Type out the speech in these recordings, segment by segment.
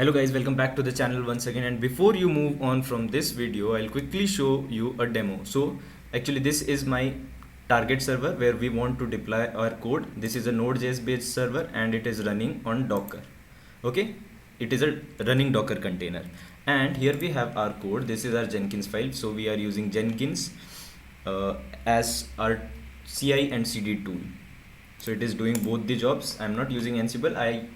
Hello guys, welcome back to the channel once again, and before you move on from this video, I'll quickly show you a demo. So actually this is my target server where we want to deploy our code. This is a Node.js based server and it is running on Docker. Okay, it is a running Docker container, and here we have our code. This is our Jenkins file. So we are using Jenkins as our CI and CD tool. So it is doing both the jobs. I'm not using Ansible. I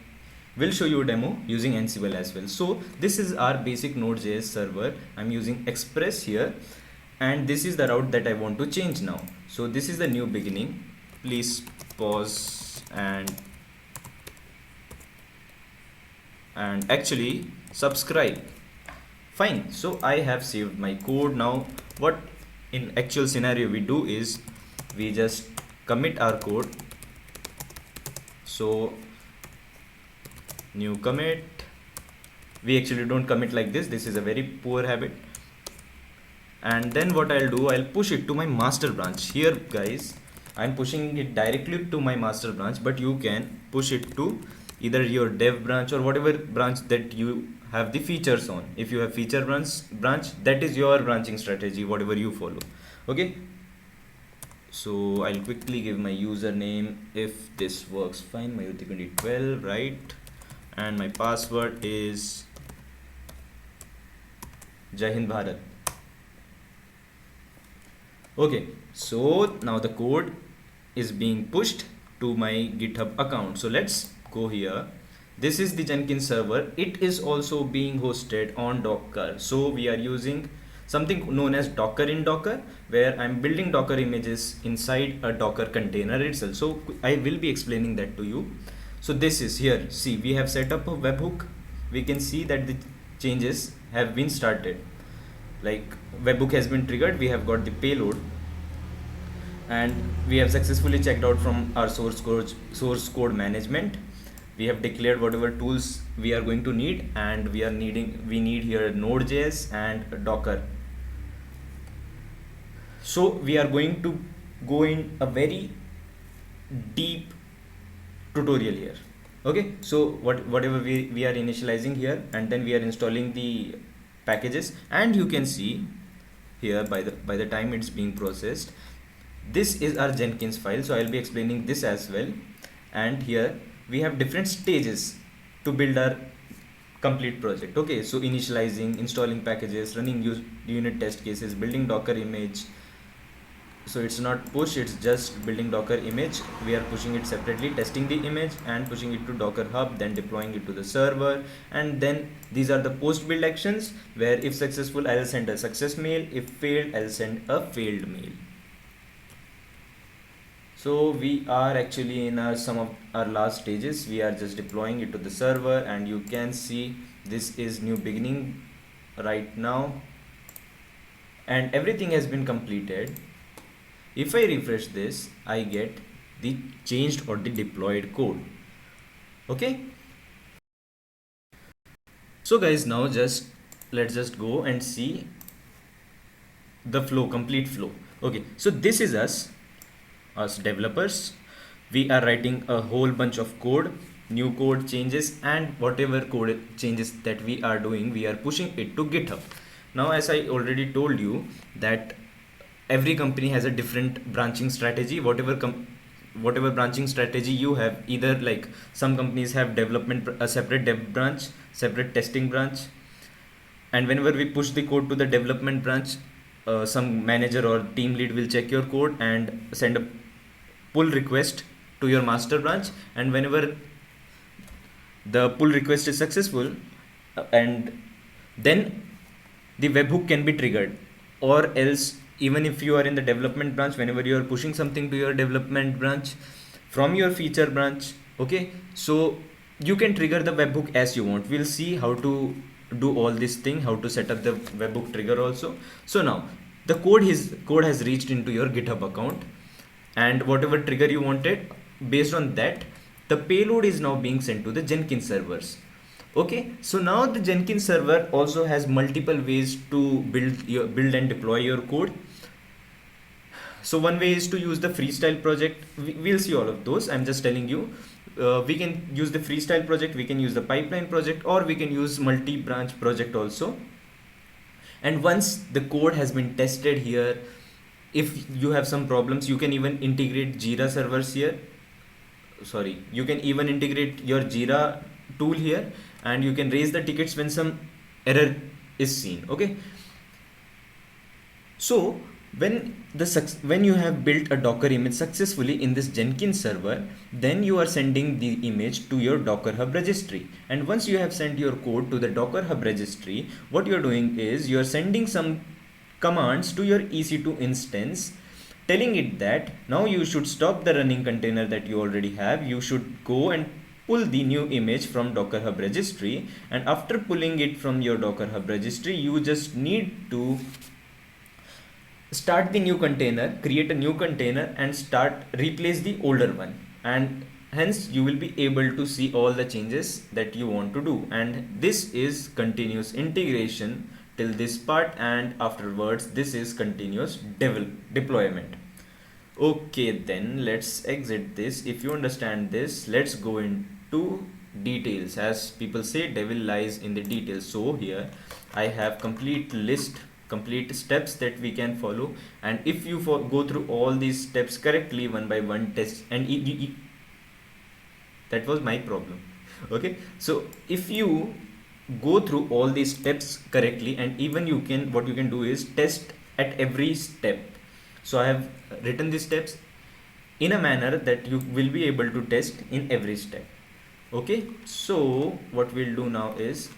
will show you a demo using Ansible as well. So this is our basic Node.js server. I'm using Express here, and this is the route that I want to change now. So this is the new beginning. Please pause and actually subscribe. Fine. So I have saved my code. Now what in actual scenario we do is we just commit our code. So new commit. We actually don't commit like this. This is a very poor habit. And then what I'll do, I'll push it to my master branch. Here guys, I'm pushing it directly to my master branch, but you can push it to either your dev branch or whatever branch that you have the features on. If you have feature branch, that is your branching strategy, whatever you follow. Okay, so I'll quickly give my username if this works fine. Mayuti2012, right? And my password is Jai Hind Bharat. Okay, so now the code is being pushed to my GitHub account. So let's go here. This is the Jenkins server. It is also being hosted on Docker. So we are using something known as Docker in Docker, where I'm building Docker images inside a Docker container itself. So I will be explaining that to you. So this is here. See, we have set up a webhook. We can see that the changes have been started. Like webhook has been triggered. We have got the payload, and we have successfully checked out from our source code management. We have declared whatever tools we are going to need, and we need here Node.js and Docker. So we are going to go in a very deep tutorial here. Okay, so whatever we are initializing here, and then we are installing the packages, and you can see here by the time it's being processed, this is our Jenkins file. So I'll be explaining this as well. And here we have different stages to build our complete project. Okay, so initializing, installing packages, running unit test cases, building Docker image. So it's not push, it's just building Docker image. We are pushing it separately, testing the image and pushing it to Docker Hub, then deploying it to the server. And then these are the post build actions, where if successful, I'll send a success mail. If failed, I'll send a failed mail. So we are actually in some of our last stages. We are just deploying it to the server, and you can see this is new beginning right now, and everything has been completed. If I refresh this, I get the changed or the deployed code. Okay. So guys, now let's just go and see the flow, complete flow. Okay, so this is us developers. We are writing a whole bunch of code, new code changes, and whatever code changes that we are doing, we are pushing it to GitHub. Now, as I already told you, that every company has a different branching strategy. Whatever branching strategy you have, either like some companies have development, a separate dev branch, separate testing branch, and whenever we push the code to the development branch, some manager or team lead will check your code and send a pull request to your master branch. And whenever the pull request is successful, and then the webhook can be triggered. Or else, even if you are in the development branch, whenever you are pushing something to your development branch from your feature branch, okay, so you can trigger the webhook as you want. We'll see how to do all this thing, how to set up the webhook trigger also. So now the code has reached into your GitHub account, and whatever trigger you wanted, based on that, the payload is now being sent to the Jenkins servers. Okay, so now the Jenkins server also has multiple ways to build and deploy your code. So one way is to use the freestyle project. We'll see all of those. I'm just telling you we can use the freestyle project, we can use the pipeline project, or we can use multi-branch project also. And once the code has been tested here, if you have some problems, you can even integrate Jira servers here. Sorry, you can even integrate your Jira tool here, and you can raise the tickets when some error is seen. Okay, so when you have built a Docker image successfully in this Jenkins server, then you are sending the image to your Docker Hub registry. And once you have sent your code to the Docker Hub registry, what you are doing is you are sending some commands to your EC2 instance, telling it that now you should stop the running container that you already have. You should go and pull the new image from Docker Hub registry, and after pulling it from your Docker Hub registry, you just need to start the new container, create a new container, and replace the older one, and hence you will be able to see all the changes that you want to do. And this is continuous integration till this part, and afterwards this is continuous deployment. Okay, then let's exit this. If you understand this, let's go into details. As people say, devil lies in the details. So here I have complete list, complete steps that we can follow, and if you go through all these steps correctly one by one, test, and that was my problem. Okay, so if you go through all these steps correctly, and even what you can do is test at every step. So I have written these steps in a manner that you will be able to test in every step. Okay, so what we'll do now is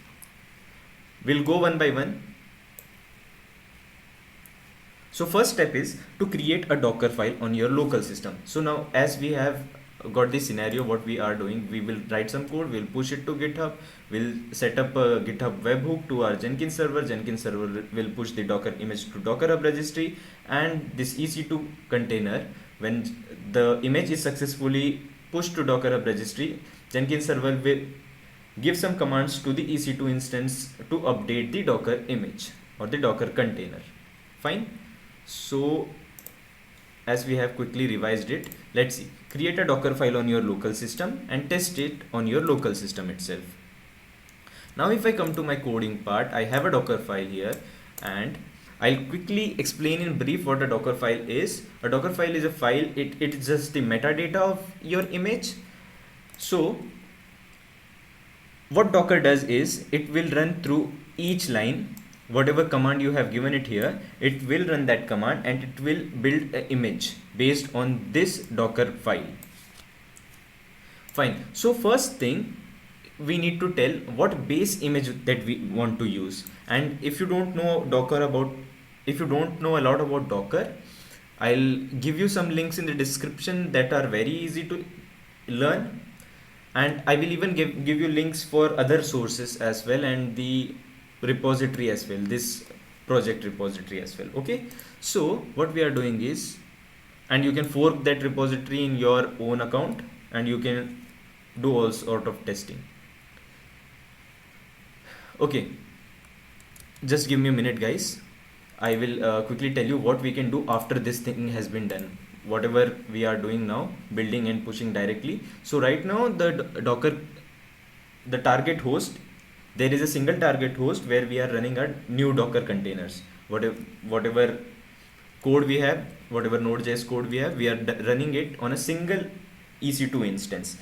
we'll go one by one. So first step is to create a Docker file on your local system. So now as we have got this scenario, what we are doing, we will write some code, we'll push it to GitHub, we'll set up a GitHub webhook to our Jenkins server. Jenkins server will push the Docker image to Docker Hub registry, and this EC2 container, when the image is successfully pushed to Docker Hub registry, Jenkins server will give some commands to the EC2 instance to update the Docker image or the Docker container. Fine. So as we have quickly revised it, let's see. Create a Docker file on your local system and test it on your local system itself. Now if I come to my coding part, I have a Docker file here, and I'll quickly explain in brief what a Docker file is. A Docker file is a file, it's just the metadata of your image. So what Docker does is it will run through each line. Whatever command you have given it here, it will run that command, and it will build an image based on this Docker file. Fine. So first thing, we need to tell what base image that we want to use. And if you don't know a lot about Docker, I'll give you some links in the description that are very easy to learn, and I will even give you links for other sources as well, and the repository as well, this project repository as well. Okay, so what we are doing is, and you can fork that repository in your own account, and you can do all sort of testing. Okay, just give me a minute guys. I will quickly tell you what we can do after this thing has been done, whatever we are doing now, building and pushing directly. So right now the target host, there is a single target host where we are running our new Docker containers. Whatever code we have, whatever Node.js code we have, we are running it on a single EC2 instance.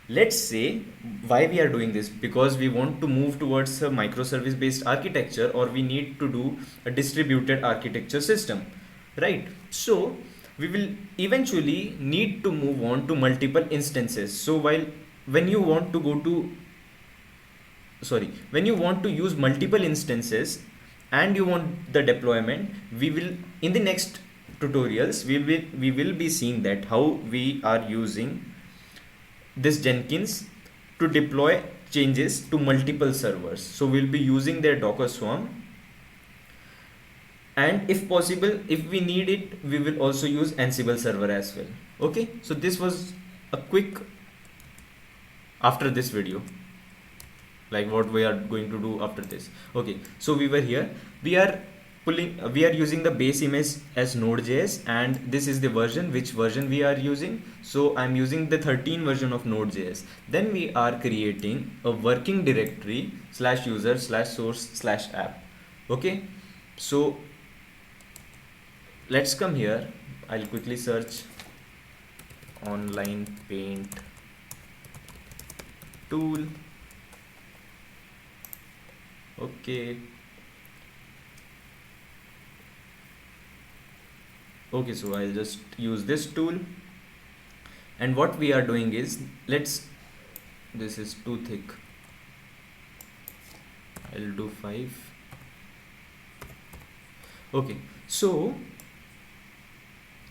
Let's say why we are doing this, because we want to move towards a microservice based architecture, or we need to do a distributed architecture system, right? So we will eventually need to move on to multiple instances. So when you want to use multiple instances and you want the deployment, we will, in the next tutorials, we will be seeing that how we are using this Jenkins to deploy changes to multiple servers. So we'll be using their Docker Swarm, and if possible, if we need it, we will also use Ansible server as well. Okay, so this was a quick after this video, like what we are going to do after this. Okay, so we were here, we are we are using the base image as Node.js, and this is the version, which version we are using. So I'm using the 13 version of Node.js. Then we are creating a working directory /user/source/app. Okay, so let's come here. I'll quickly search online paint tool. Okay, so I'll just use this tool, and what we are doing is, this is too thick, I'll do 5. Okay, so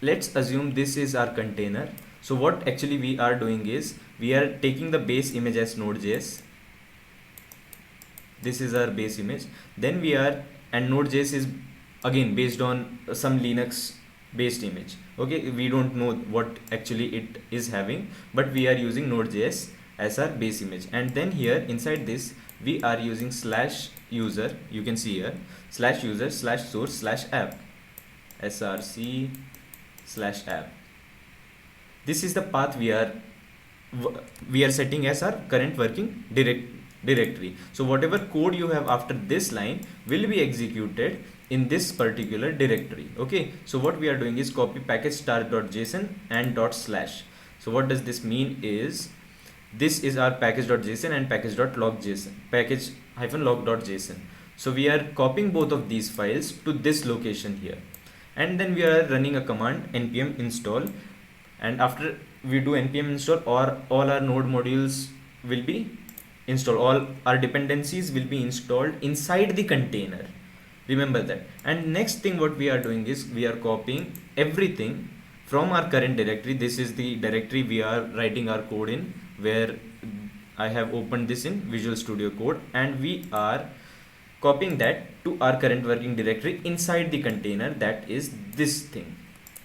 let's assume this is our container. So what actually we are doing is, we are taking the base image as Node.js. This is our base image. Then we are, and Node.js is again based on some Linux based image. Okay, we don't know what actually it is having, but we are using Node.js as our base image. And then here inside this, we are using /user, you can see here, /user/source/app, src/app. This is the path we are setting as our current working directory. So whatever code you have after this line will be executed in this particular directory. Okay, so what we are doing is copy package start.json and /. So what does this mean is, this is our package.json and package.log.json, package-log.json. So we are copying both of these files to this location here, and then we are running a command npm install, and after we do npm install, or all our node modules will be installed, all our dependencies will be installed inside the container. Remember that. And next thing what we are doing is, we are copying everything from our current directory. This is the directory we are writing our code in, where I have opened this in Visual Studio Code, and we are copying that to our current working directory inside the container, that is this thing.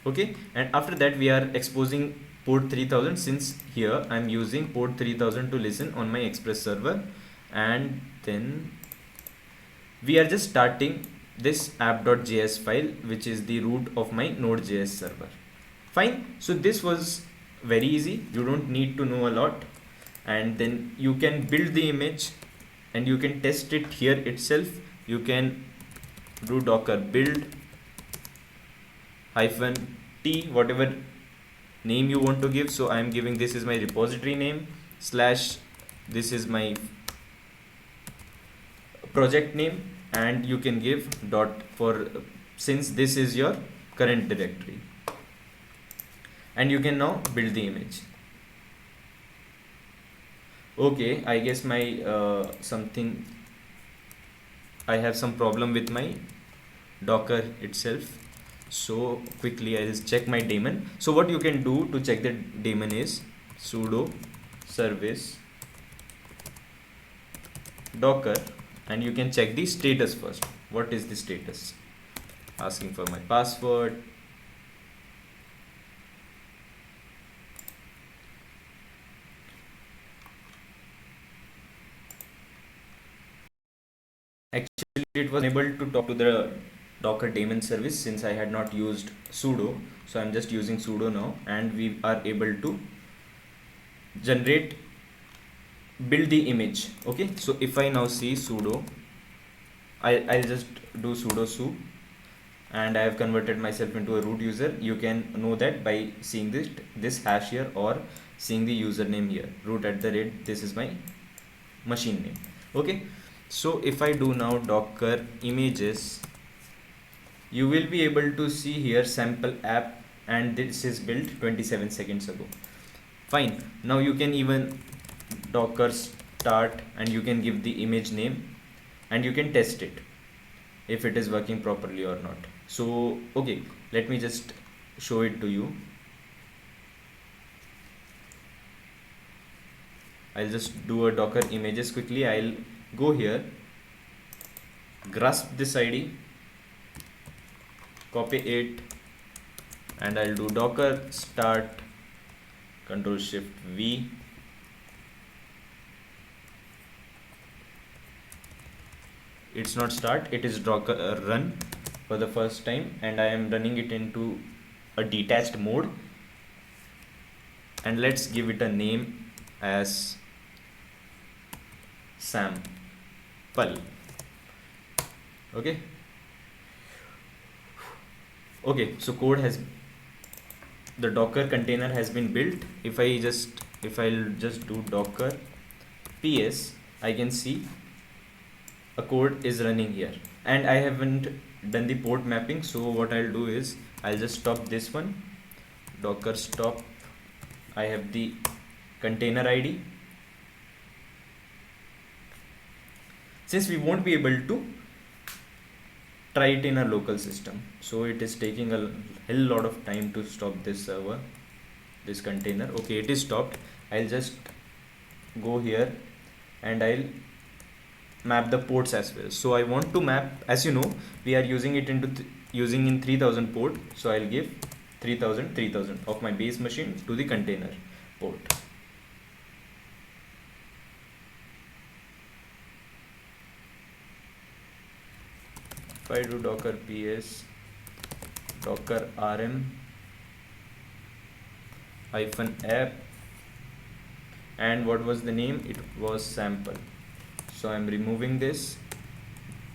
Okay, and after that we are exposing port 3000, since here I'm using port 3000 to listen on my Express server. And then we are just starting this app.js file, which is the root of my Node.js server. Fine, so this was very easy, you don't need to know a lot. And then you can build the image and you can test it here itself. You can do docker build -t, whatever name you want to give. So I am giving, this is my repository name, / this is my project name, and you can give dot for, since this is your current directory, and you can now build the image. Okay, I guess my I have some problem with my docker itself. So quickly I'll check my daemon. So what you can do to check the daemon is sudo service docker, and you can check the status first. What is the status? Asking for my password. Actually, it was able to talk to the docker daemon service since I had not used sudo. So I'm just using sudo now, and we are able to build the image. Okay, so if I now see sudo, I'll just do sudo su, and I have converted myself into a root user. You can know that by seeing this hash here, or seeing the username here, root@, this is my machine name. Okay, so if I do now docker images, you will be able to see here sample app, and this is built 27 seconds ago. Fine, now you can even docker start, and you can give the image name, and you can test it if it is working properly or not. So okay, let me just show it to you. I'll just do a docker images quickly. I'll go here, grasp this ID, copy it, and I'll do docker start, Ctrl+Shift+V. It's not start, it is docker run. for the first time, and I am running it into a detached mode, and let's give it a name as sample. Okay. Okay, so the Docker container has been built. If I'll just do Docker PS, I can see a code is running here, and I haven't done the port mapping. So what I'll do is I'll just stop this one, Docker stop. I have the container ID. Since we won't be able to try it in a local system, so it is taking a hell lot of time to stop this server, this container. Okay, it is stopped. I'll just go here and I'll map the ports as well. So I want to map, as you know, we are using it using in 3000 port, so I'll give 3000 of my base machine to the container port. If I do docker ps docker rm -app, and what was the name? It was sample. So I'm removing this.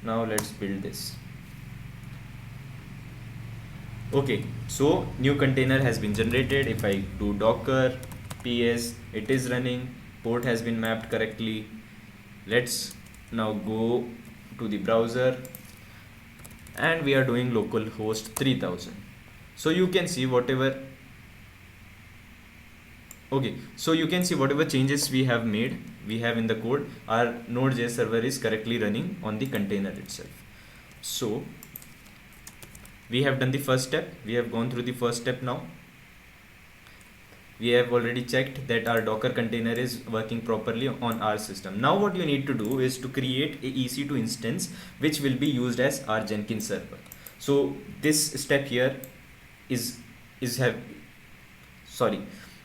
Now let's build this. Okay, so new container has been generated. If I do docker ps, it is running, port has been mapped correctly. Let's now go to the browser, and we are doing localhost 3000. So you can see whatever changes we have made, we have in the code, our Node.js server is correctly running on the container itself. So we have done the first step. We have gone through the first step now. We have already checked that our Docker container is working properly on our system. Now what you need to do is to create a EC2 instance which will be used as our Jenkins server. So this step here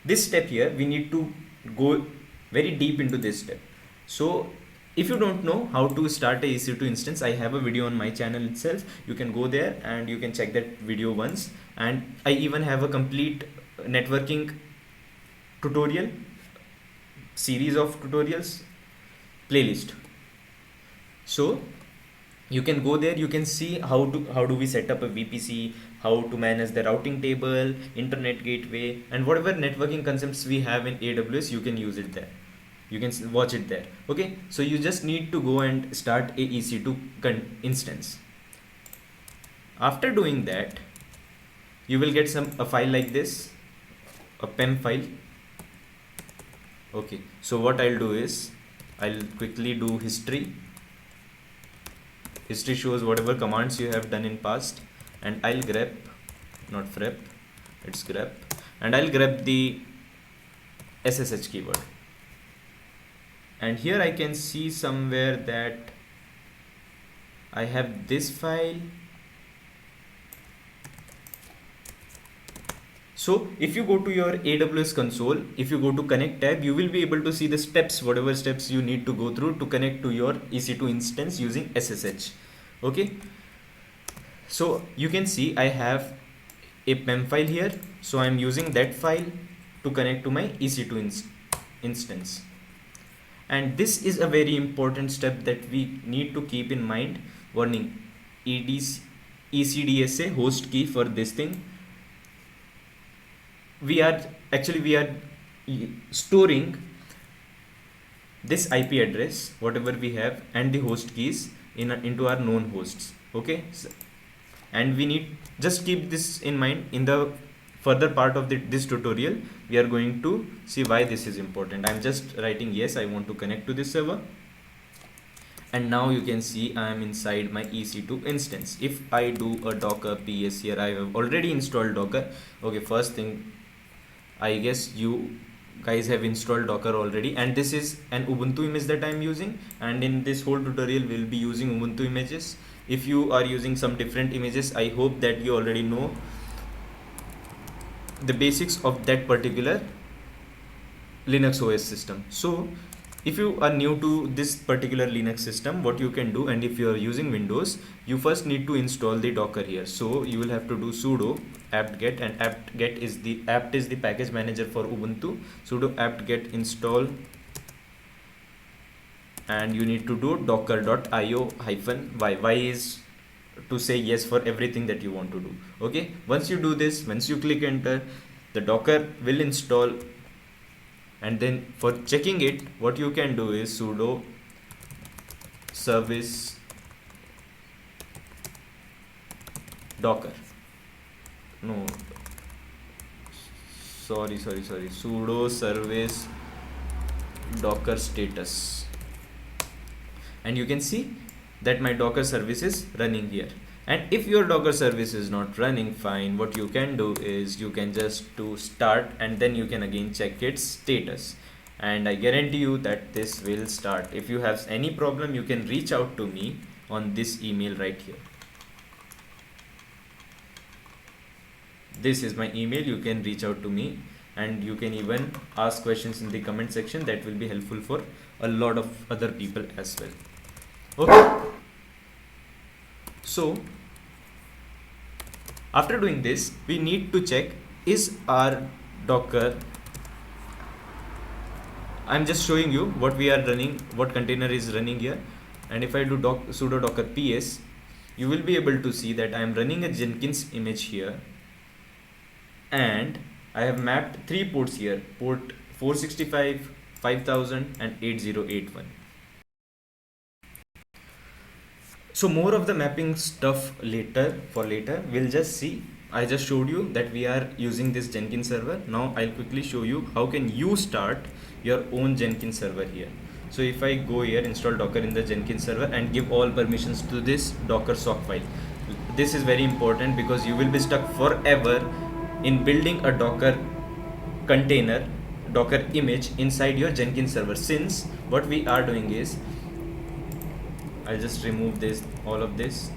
this step here, we need to go very deep into this step. So if you don't know how to start a EC2 instance, I have a video on my channel itself. You can go there and you can check that video once. And I even have a complete networking tutorial, series of tutorials playlist. So you can go there, you can see how do we set up a VPC, how to manage the routing table, internet gateway, and whatever networking concepts we have in AWS, you can use it there. You can watch it there. Okay, so you just need to go and start a EC2 instance. After doing that, you will get a file like this, a PEM file. Okay, so what I'll do is I'll quickly do history. History shows whatever commands you have done in past, and I'll grep, not frep, it's grep, and I'll grep the SSH keyword. And here I can see somewhere that I have this file. So if you go to your AWS console, if you go to connect tab, you will be able to see the steps, whatever steps you need to go through to connect to your EC2 instance using SSH. Okay, so you can see I have a PEM file here, so I'm using that file to connect to my EC2 instance. And this is a very important step that we need to keep in mind. Warning, ECDSA host key for this thing. We are storing this IP address, whatever we have, and the host keys into our known hosts. Okay, and we need just keep this in mind. In the further part of this tutorial, we are going to see why this is important. I'm just writing yes, I want to connect to this server, and now you can see I am inside my EC2 instance. If I do a docker ps here, I have already installed Docker. Okay, first thing, I guess you guys have installed Docker already, and this is an Ubuntu image that I'm using, and in this whole tutorial we'll be using Ubuntu images. If you are using some different images, I hope that you already know the basics of that particular Linux OS system. So if you are new to this particular Linux system, what you can do, and if you are using Windows, you first need to install the Docker here. So you will have to do sudo apt-get, and apt-get is the package manager for Ubuntu. Sudo apt-get install, and you need to do docker.io-y. Y is to say yes for everything that you want to do. Okay, once you do this, once you click enter, the Docker will install. And then for checking it, what you can do is sudo service docker. No, sorry. Sudo service docker status. And you can see that my Docker service is running here. And if your Docker service is not running fine, what you can do is you can just do start, and then you can again check its status, and I guarantee you that this will start. If you have any problem, you can reach out to me on this email right here. This is my email. You can reach out to me, and you can even ask questions in the comment section. That will be helpful for a lot of other people as well. Okay, so after doing this, we need to check, is our Docker, I'm just showing you what we are running, what container is running here. And if I do sudo docker ps, you will be able to see that I am running a Jenkins image here, and I have mapped 3 ports here, port 465, 5000 and 8081. So more of the mapping stuff later, we'll just see. I just showed you that we are using this Jenkins server. Now I'll quickly show you how can you start your own Jenkins server here. So if I go here, install Docker in the Jenkins server and give all permissions to this Docker sock file. This is very important because you will be stuck forever in building a Docker container, Docker image inside your Jenkins server. Since what we are doing is, I'll just remove this, all of this.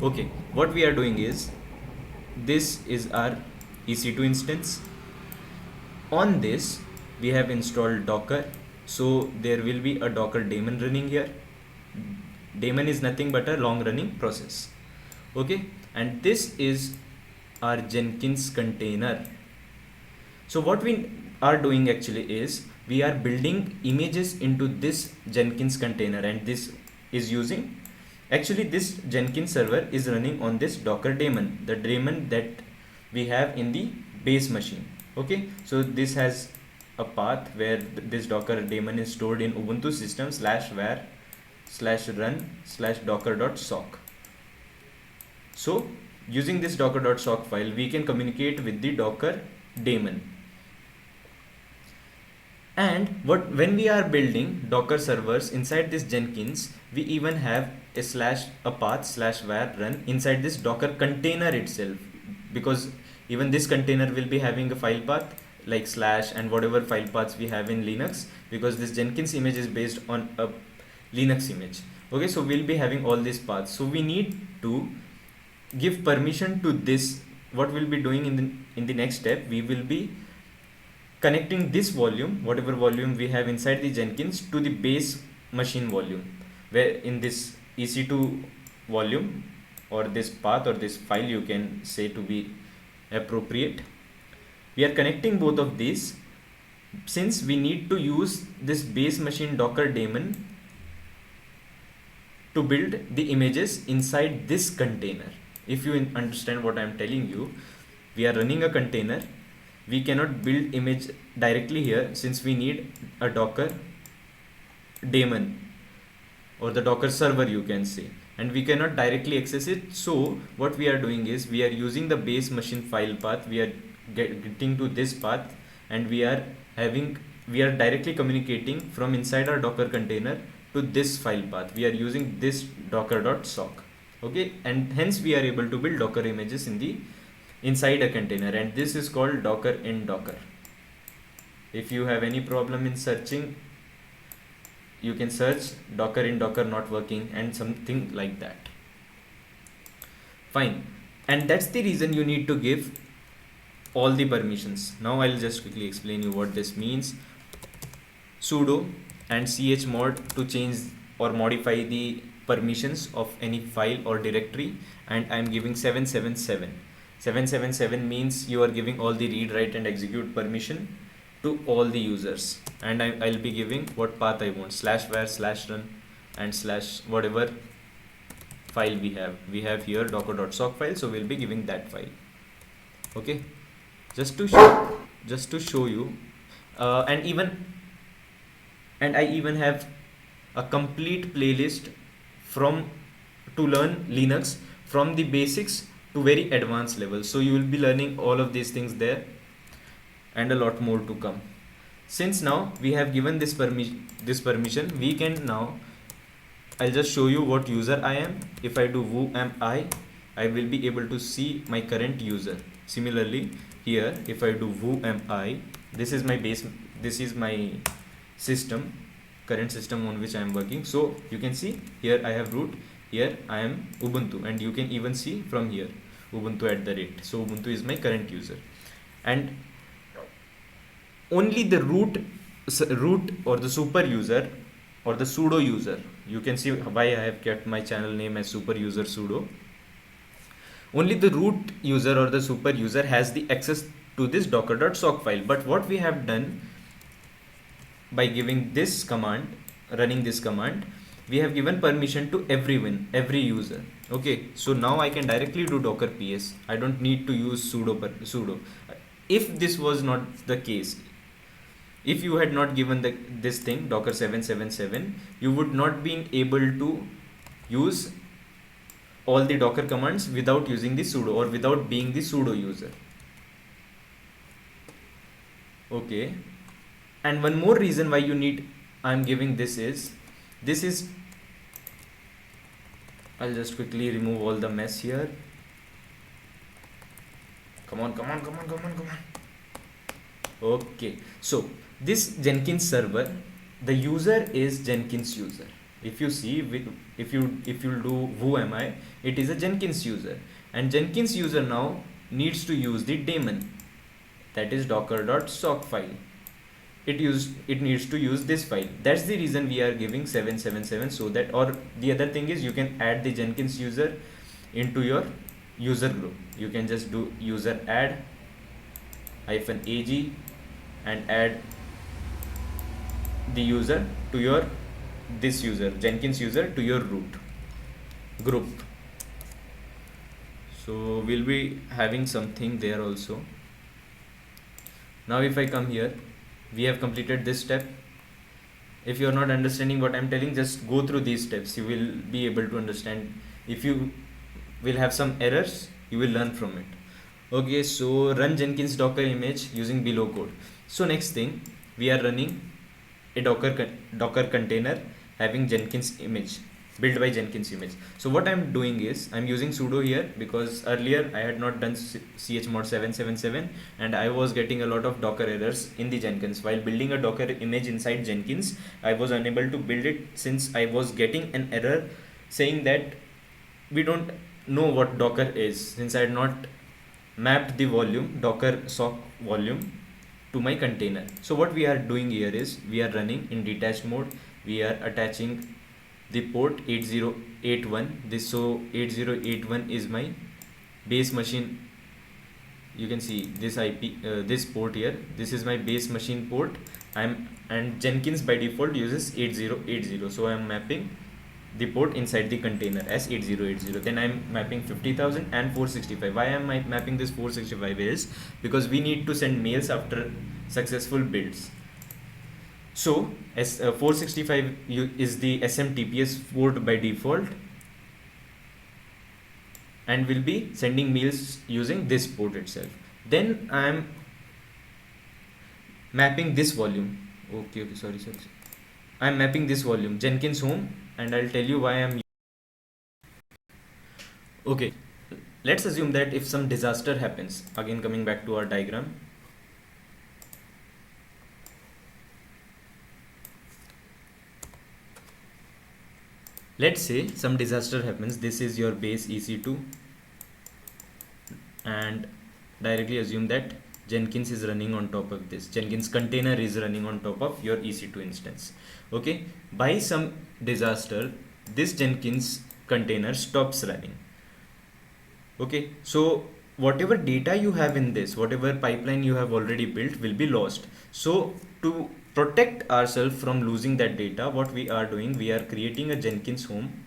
Okay, what we are doing is, this is our EC2 instance. On this, we have installed Docker. So there will be a Docker daemon running here. Daemon is nothing but a long running process. Okay, and this is our Jenkins container. So what we are doing actually is, we are building images into this Jenkins container, and this is using, actually this Jenkins server is running on this Docker daemon, the daemon that we have in the base machine. Okay, so this has a path where this Docker daemon is stored in Ubuntu system /var/run/docker.sock. So using this docker.sock file, we can communicate with the Docker daemon. And when we are building Docker servers inside this Jenkins, we even have a path /var/run inside this Docker container itself, because even this container will be having a file path like / and whatever file paths we have in Linux, because this Jenkins image is based on a Linux image. Okay, so we'll be having all these paths. So we need to give permission to this. What we'll be doing in the next step, we will be connecting this volume, whatever volume we have inside the Jenkins, to the base machine volume, where in this EC2 volume, or this path, or this file you can say to be appropriate, we are connecting both of these, since we need to use this base machine Docker daemon to build the images inside this container. If you understand what I am telling you, we are running a container. We cannot build image directly here, since we need a Docker daemon, or the Docker server you can say, and we cannot directly access it. So what we are doing is, we are using the base machine file path. We are getting to this path, and we are directly communicating from inside our Docker container to this file path. We are using this docker.sock. Okay, and hence we are able to build Docker images inside a container, and this is called Docker in Docker. If you have any problem in searching, you can search Docker in Docker not working and something like that. Fine, and that's the reason you need to give all the permissions. Now I'll just quickly explain you what this means. Sudo and chmod to change or modify the permissions of any file or directory, and I'm giving 777. 777 means you are giving all the read, write and execute permission to all the users, and I'll be giving what path I want, /var /run and slash whatever file we have here docker.sock file, so we'll be giving that file. Okay, just to show you, and I even have a complete playlist from to learn Linux from the basics to very advanced level. So you will be learning all of these things there and a lot more to come. Since now we have given this permission, we can now, I'll just show you what user I am. If I do who am I will be able to see my current user. Similarly here, if I do who am I, this is my base, this is my system, current system on which I am working. So you can see here I have root, here I am Ubuntu, and you can even see from here Ubuntu @ so Ubuntu is my current user, and only the root or the super user or the sudo user, you can see why I have kept my channel name as super user sudo. Only the root user or the super user has the access to this docker.sock file. But what we have done by giving this command, running this command, we have given permission to everyone, every user. Okay, so now I can directly do docker ps. I don't need to use sudo. If this was not the case, if you had not given this thing docker 777, you would not be able to use all the docker commands without using the sudo or without being the sudo user. Okay, and one more reason why I'm giving this is I'll just quickly remove all the mess here. Come on. Okay, so this Jenkins server, the user is Jenkins user. If you see, if you do who am I, it is a Jenkins user, and Jenkins user now needs to use the daemon, that is docker.sock file. It needs to use this file. That's the reason we are giving 777, so that, or the other thing is, you can add the Jenkins user into your user group. You can just do user add -ag and add the user to your Jenkins user to your root group. So we'll be having something there also. Now if I come here, we have completed this step. If you are not understanding what I'm telling, just go through these steps, you will be able to understand. If you will have some errors, you will learn from it. Okay, so run Jenkins docker image using below code. So next thing, we are running a docker container having Jenkins image, built by Jenkins image. So what I'm doing is, I'm using sudo here because earlier I had not done chmod 777 and I was getting a lot of docker errors in the Jenkins. While building a docker image inside Jenkins, I was unable to build it since I was getting an error saying that we don't know what docker is, since I had not mapped the volume, docker sock volume, to my container. So what we are doing here is, we are running in detached mode. We are attaching the port 8081. So 8081 is my base machine. You can see this IP, this port here. This is my base machine port. And Jenkins by default uses 8080. So I am mapping the port inside the container as 8080. Then I'm mapping 50,000 and 465. Why am I mapping this 465 is because we need to send mails after successful builds. So as 465 is the SMTPS port by default, and will be sending mails using this port itself. Then I am mapping this volume. Okay, sorry. I am mapping this volume Jenkins home, and I'll tell you why I'm. Okay, let's assume that if some disaster happens, again coming back to our diagram, let's say some disaster happens. This is your base EC2, and directly assume that Jenkins is running on top of this. Jenkins container is running on top of your EC2 instance. Okay, by some disaster, this Jenkins container stops running. Okay, so whatever data you have in this, whatever pipeline you have already built will be lost. So to protect ourselves from losing that data, what we are doing, we are creating a Jenkins home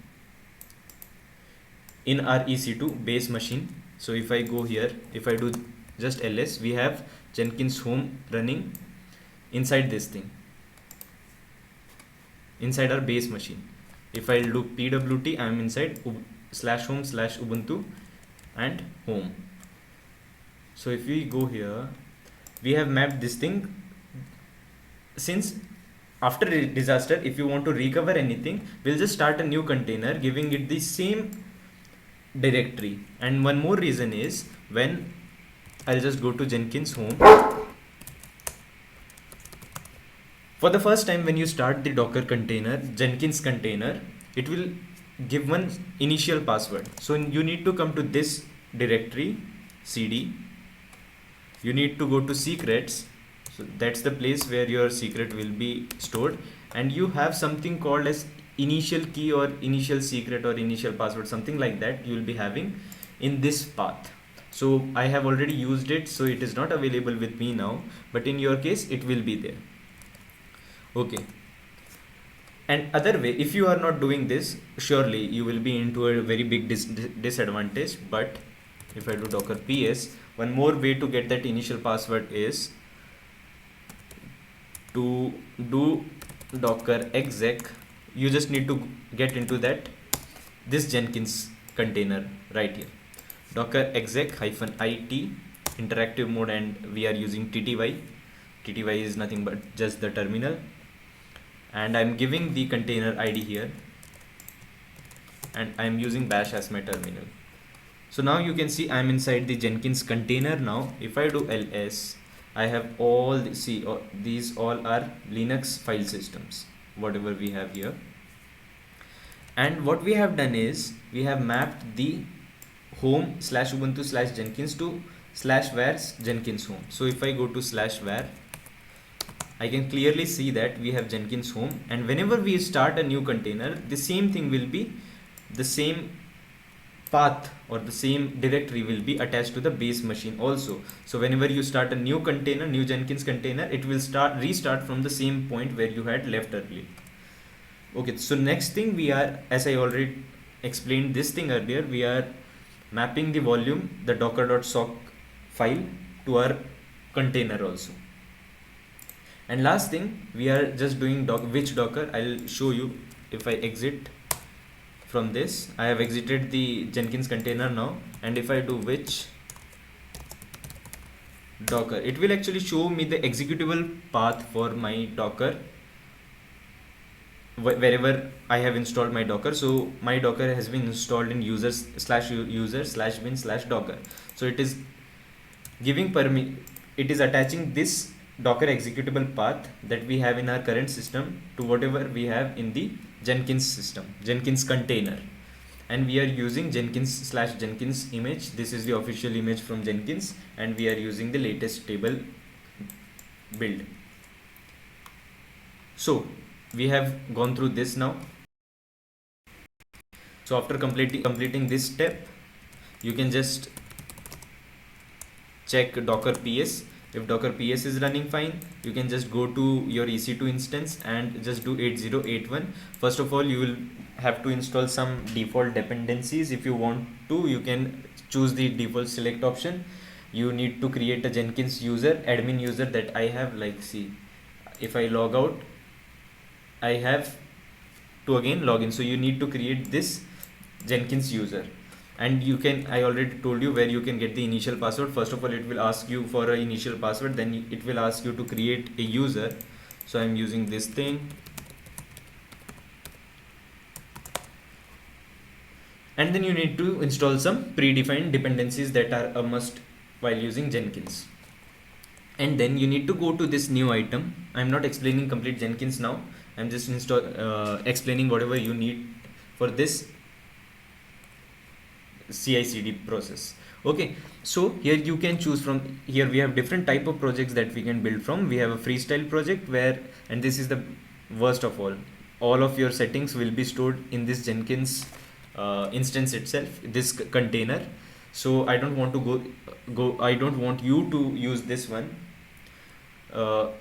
in our EC2 base machine. So if I go here, if I do just ls, we have Jenkins home running inside this thing, inside our base machine. If I do pwt, I am inside /home/ubuntu and home. So if we go here, we have mapped this thing. Since after a disaster, if you want to recover anything, we'll just start a new container giving it the same directory. And one more reason is, when I'll just go to Jenkins home, for the first time when you start the Docker container, Jenkins container, it will give one initial password. So you need to come to this directory cd, you need to go to secrets. So that's the place where your secret will be stored, and you have something called as initial key or initial secret or initial password, something like that you will be having in this path. So I have already used it, so it is not available with me now, but in your case it will be there. Okay, and other way, if you are not doing this, surely you will be into a very big disadvantage. But if I do docker ps, one more way to get that initial password is to do docker exec. You just need to get into that this Jenkins container right here, docker exec -it interactive mode, and we are using tty is nothing but just the terminal, and I'm giving the container ID here, and I'm using bash as my terminal. So now you can see I'm inside the Jenkins container. Now if I do ls, I have all these all are Linux file systems, whatever we have here. And what we have done is, we have mapped the home/ubuntu/jenkins to /var Jenkins home. So if I go to /var, I can clearly see that we have Jenkins home, and whenever we start a new container, the same thing will be, the same path or the same directory will be attached to the base machine also. So whenever you start a new container, new Jenkins container, it will restart from the same point where you had left earlier. Okay, so next thing we are, as I already explained this thing earlier, we are mapping the volume, the docker.sock file, to our container also. And last thing, we are just doing which docker. I'll show you. If I exit from this, I have exited the Jenkins container now, and if I do which docker, it will actually show me the executable path for my docker wherever I have installed my docker. So my docker has been installed in user/bin/docker. So it is giving it is attaching this docker executable path that we have in our current system to whatever we have in the Jenkins system, Jenkins container. And we are using Jenkins/Jenkins image. This is the official image from Jenkins, and we are using the latest stable build. So we have gone through this now. So after completing this step, you can just check docker ps. If docker ps is running fine, you can just go to your EC2 instance and just do 8081. First of all, you will have to install some default dependencies. If you want to, you can choose the default select option. You need to create a Jenkins user, admin user that I have. Like, see, if I log out, I have to again log in. So you need to create this Jenkins user, and you can, I already told you where you can get the initial password. First of all, it will ask you for an initial password, then it will ask you to create a user. So I'm using this thing, and then you need to install some predefined dependencies that are a must while using Jenkins. And then you need to go to this new item. I'm not explaining complete Jenkins now, I'm just explaining whatever you need for this CI/CD process. Okay, so here you can choose from. Here we have different type of projects that we can build from. We have a freestyle project where, and this is the worst of all of your settings will be stored in this Jenkins instance itself, this container. So I don't want to I don't want you to use this one,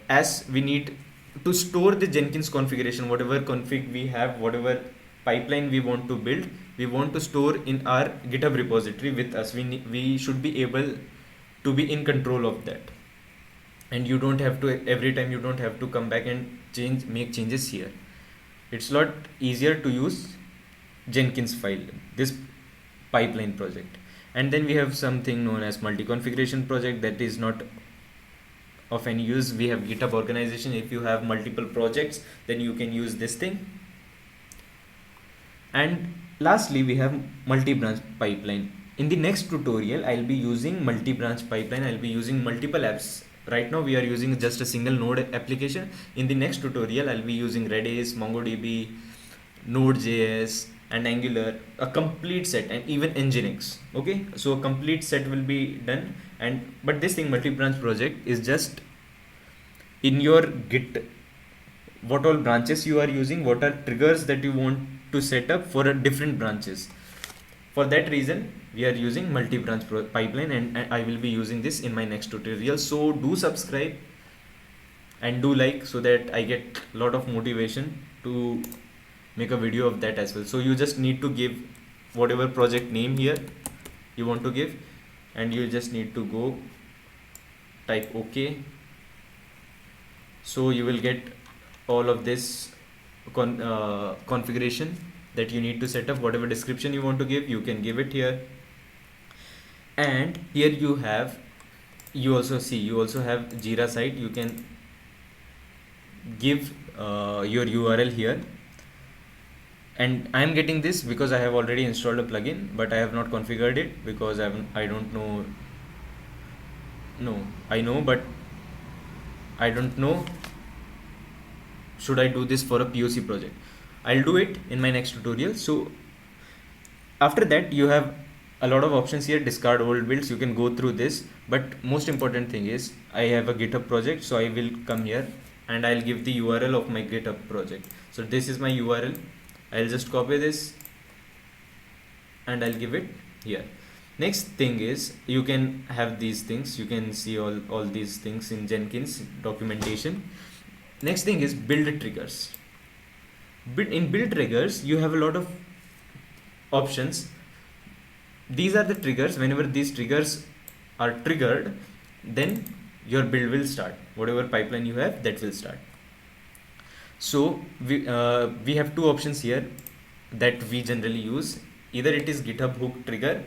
as we need to store the Jenkins configuration, whatever config we have, whatever pipeline we want to build, we want to store in our GitHub repository with us. We should be able to be in control of that, and you don't have to, every time you don't have to come back and make changes here. It's a lot easier to use Jenkins file, this pipeline project. And then we have something known as multi-configuration project that is not of any use. We have GitHub organization. If you have multiple projects, then you can use this thing. And lastly, we have multi-branch pipeline. In the next tutorial, I'll be using multi-branch pipeline. I'll be using multiple apps. Right now we are using just a single node application. In the next tutorial, I'll be using Redis, MongoDB, Node.js and Angular, a complete set, and even Nginx. Okay, so a complete set will be done. And but this thing, multi-branch project, is just in your Git, what all branches you are using, what are triggers that you want to set up for different branches. For that reason, we are using multi-branch pipeline, and I will be using this in my next tutorial. So do subscribe and do like, so that I get a lot of motivation to make a video of that as well. So you just need to give whatever project name here you want to give, and you just need to go type OK. So you will get all of this configuration that you need to set up. Whatever description you want to give, you can give it here. And here you have, you also have Jira site. You can give your URL here. And I am getting this because I have already installed a plugin, but I have not configured it because I don't know. No, I know, but I don't know. Should I do this for a POC project? I'll do it in my next tutorial. So after that, you have a lot of options here. Discard old builds. You can go through this, but most important thing is I have a GitHub project. So I will come here and I'll give the URL of my GitHub project. So this is my URL. I'll just copy this and I'll give it here. Next thing is, you can have these things. You can see all these things in Jenkins documentation. Next thing is build triggers. In build triggers, you have a lot of options. These are the triggers. Whenever these triggers are triggered, then your build will start. Whatever pipeline you have, that will start. So we have two options here that we generally use. Either it is GitHub hook trigger.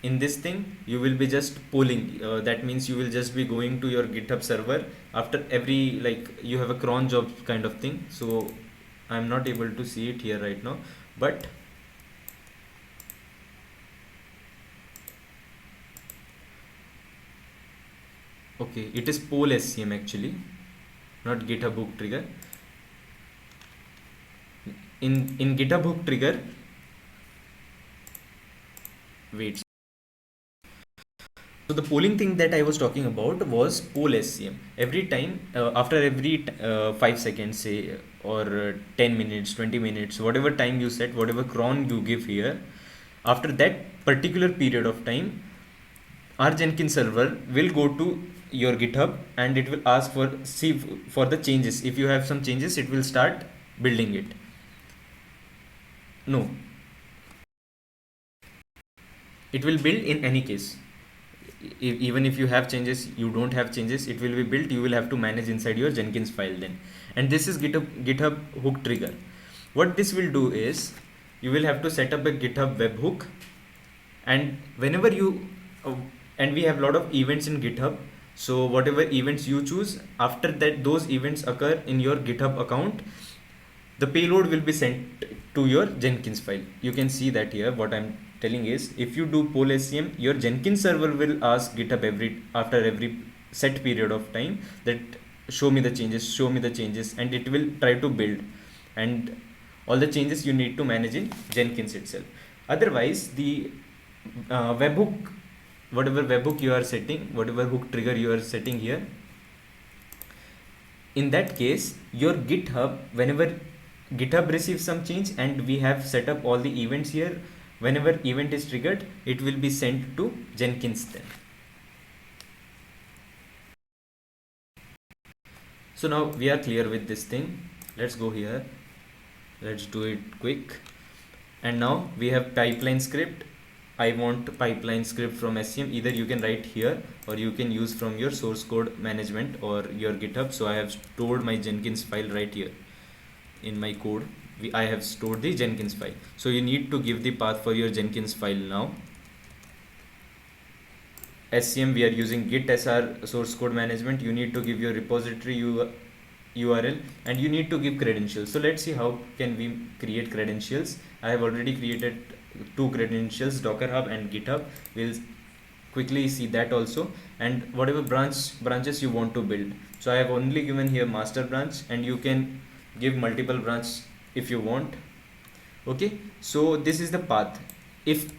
In this thing, you will be just polling. That means you will just be going to your GitHub server after every, like, you have a cron job kind of thing. So I'm not able to see it here right now, but okay, it is poll SCM actually, not GitHub hook trigger. In GitHub hook trigger, wait. So the polling thing that I was talking about was poll SCM. Every time, after every 5 seconds, say, or 10 minutes, 20 minutes, whatever time you set, whatever cron you give here, after that particular period of time, our Jenkins server will go to your GitHub and it will ask for the changes. If you have some changes, it will start building it. No, it will build in any case. Even if you have changes, you don't have changes, it will be built. You will have to manage inside your Jenkins file then. And this is GitHub hook trigger. What this will do is, you will have to set up a GitHub webhook, and whenever you and we have a lot of events in GitHub. So whatever events you choose, after that those events occur in your GitHub account, the payload will be sent to your Jenkins file. You can see that here. What I'm telling is, if you do poll SCM, your Jenkins server will ask GitHub after every set period of time that show me the changes, and it will try to build, and all the changes you need to manage in Jenkins itself. Otherwise, the webhook whatever webhook you are setting, whatever hook trigger you are setting here, in that case your GitHub, whenever GitHub receives some change and we have set up all the events here, whenever event is triggered it will be sent to Jenkins then. So now we are clear with this thing. Let's go here, let's do it quick. And now we have pipeline script. I want pipeline script from SCM. Either you can write here or you can use from your source code management or your GitHub. So I have stored my Jenkins file right here in my code. I have stored the Jenkins file. So you need to give the path for your Jenkins file now. SCM, we are using Git SR source code management. You need to give your repository URL and you need to give credentials. So let's see how can we create credentials. I have already created 2 credentials, Docker Hub and GitHub. We'll quickly see that also, and whatever branches you want to build. So I have only given here master branch, and you can give multiple branch if you want. Okay, so this is the path. If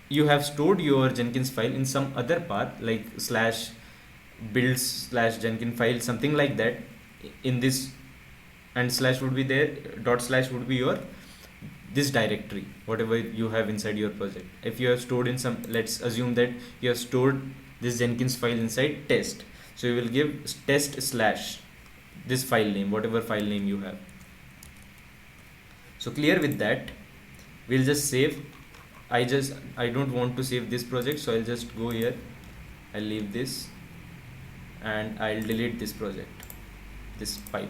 you have stored your Jenkins file in some other path like slash builds slash Jenkins file, something like that, in this, and slash would be there, dot slash would be your this directory, whatever you have inside your project. If you have stored in some, let's assume that you have stored this Jenkins file inside test, so you will give test slash this file name, whatever file name you have. So clear with that, we'll just save. I don't want to save this project, so I'll just go here, I'll leave this and I'll delete this project, this file.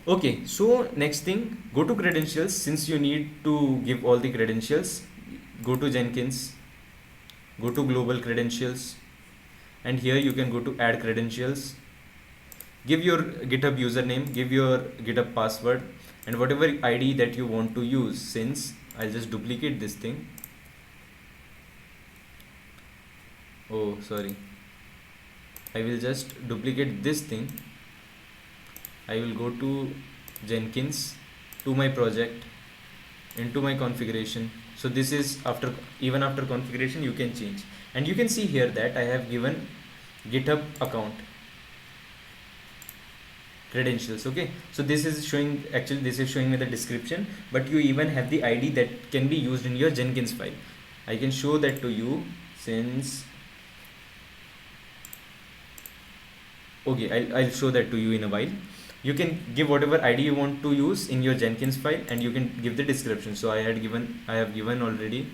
Okay, so next thing, go to credentials. Since you need to give all the credentials, go to Jenkins, go to global credentials, and here you can go to add credentials. Give your GitHub username, give your GitHub password, and whatever ID that you want to use. Since I'll just duplicate this thing. Oh, sorry. I will just duplicate this thing. I will go to Jenkins, to my project, into my configuration. So this is after, even after configuration you can change, and you can see here that I have given GitHub account credentials. Okay, so this is showing, actually this is showing me the description, but you even have the ID that can be used in your Jenkins file. I can show that to you. Since okay, I'll show that to you in a while. You can give whatever ID you want to use in your Jenkins file, and you can give the description. So I have given already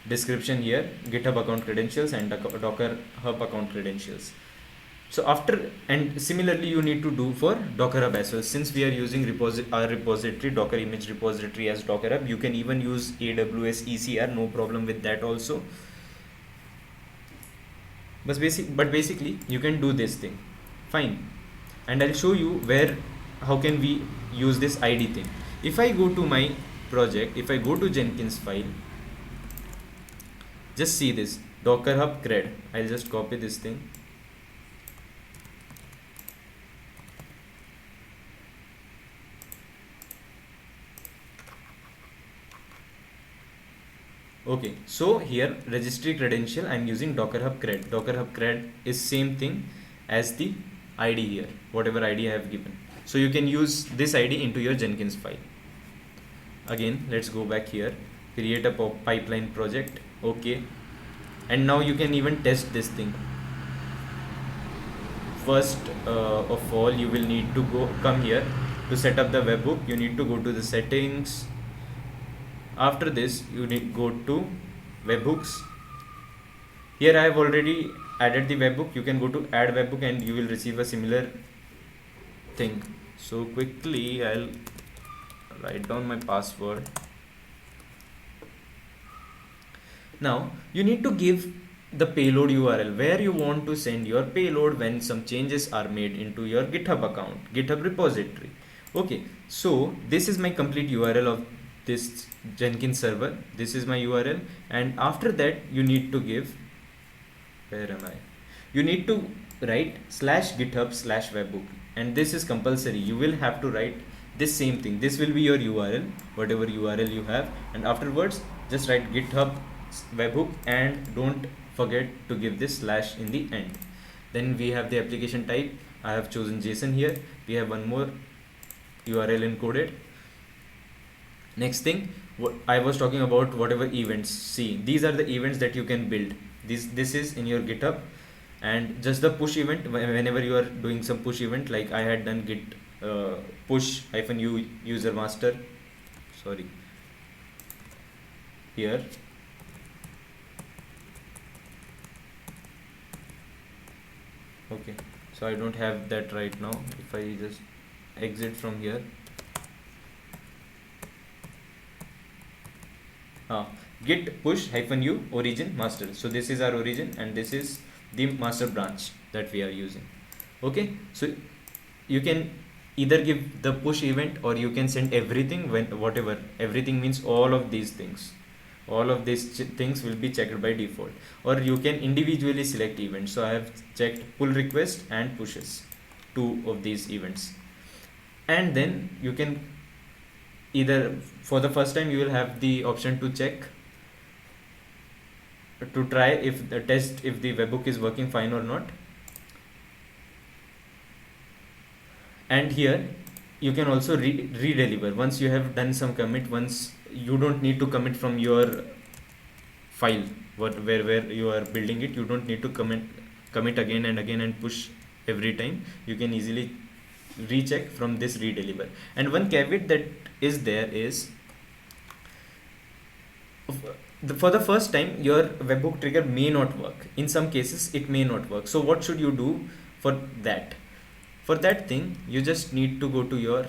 description here, GitHub account credentials and Docker Hub account credentials. So after, and similarly you need to do for Docker Hub as well. Since we are using our repository, Docker image repository as Docker Hub, you can even use AWS ECR, no problem with that also. But basically you can do this thing, fine. And I'll show you how can we use this ID thing. If I go to my project, if I go to Jenkins file, just see this Docker Hub cred. I'll just copy this thing. Okay, so here registry credential, I'm using Docker Hub cred. Docker Hub cred is same thing as the ID here, whatever ID I have given. So you can use this ID into your Jenkins file. Again, let's go back here, create a pipeline project. Okay, and now you can even test this thing. First of all, you will need to come here to set up the webhook. You need to go to the settings. After this, you need go to webhooks. Here I have already added the webhook. You can go to add webhook and you will receive a similar thing. So quickly I'll write down my password. Now you need to give the payload URL, where you want to send your payload when some changes are made into your GitHub account, GitHub repository. Okay, so this is my complete URL of this Jenkins server. This is my URL, and after that you need to give, where am I? You need to write /github/webhook, and this is compulsory. You will have to write this same thing. This will be your URL, whatever URL you have, and afterwards just write GitHub webhook and don't forget to give this slash in the end. Then we have the application type. I have chosen JSON here. We have one more URL encoded. Next thing, what I was talking about, whatever events. See, these are the events that you can build. This is in your GitHub, and just the push event. Whenever you are doing some push event, like I had done git push hyphen u user master. Sorry, here. Okay, so I don't have that right now. If I just exit from here, git push hyphen u origin master. So this is our origin and this is the master branch that we are using. Okay, so you can either give the push event or you can send everything. When whatever everything means, all of these things, all of these things will be checked by default, or you can individually select events. So I have checked pull request and pushes, two of these events, and then you can either, for the first time you will have the option to check, to try if the test if the webhook is working fine or not. And here you can also re-deliver once you have done some commit. Once you don't need to commit from your file where you are building it, you don't need to commit again and again and push every time. You can easily recheck from this re-deliver. And one caveat that is there is, for the first time your webhook trigger may not work. In some cases it may not work. So what should you do for that? For that thing, you just need to go to your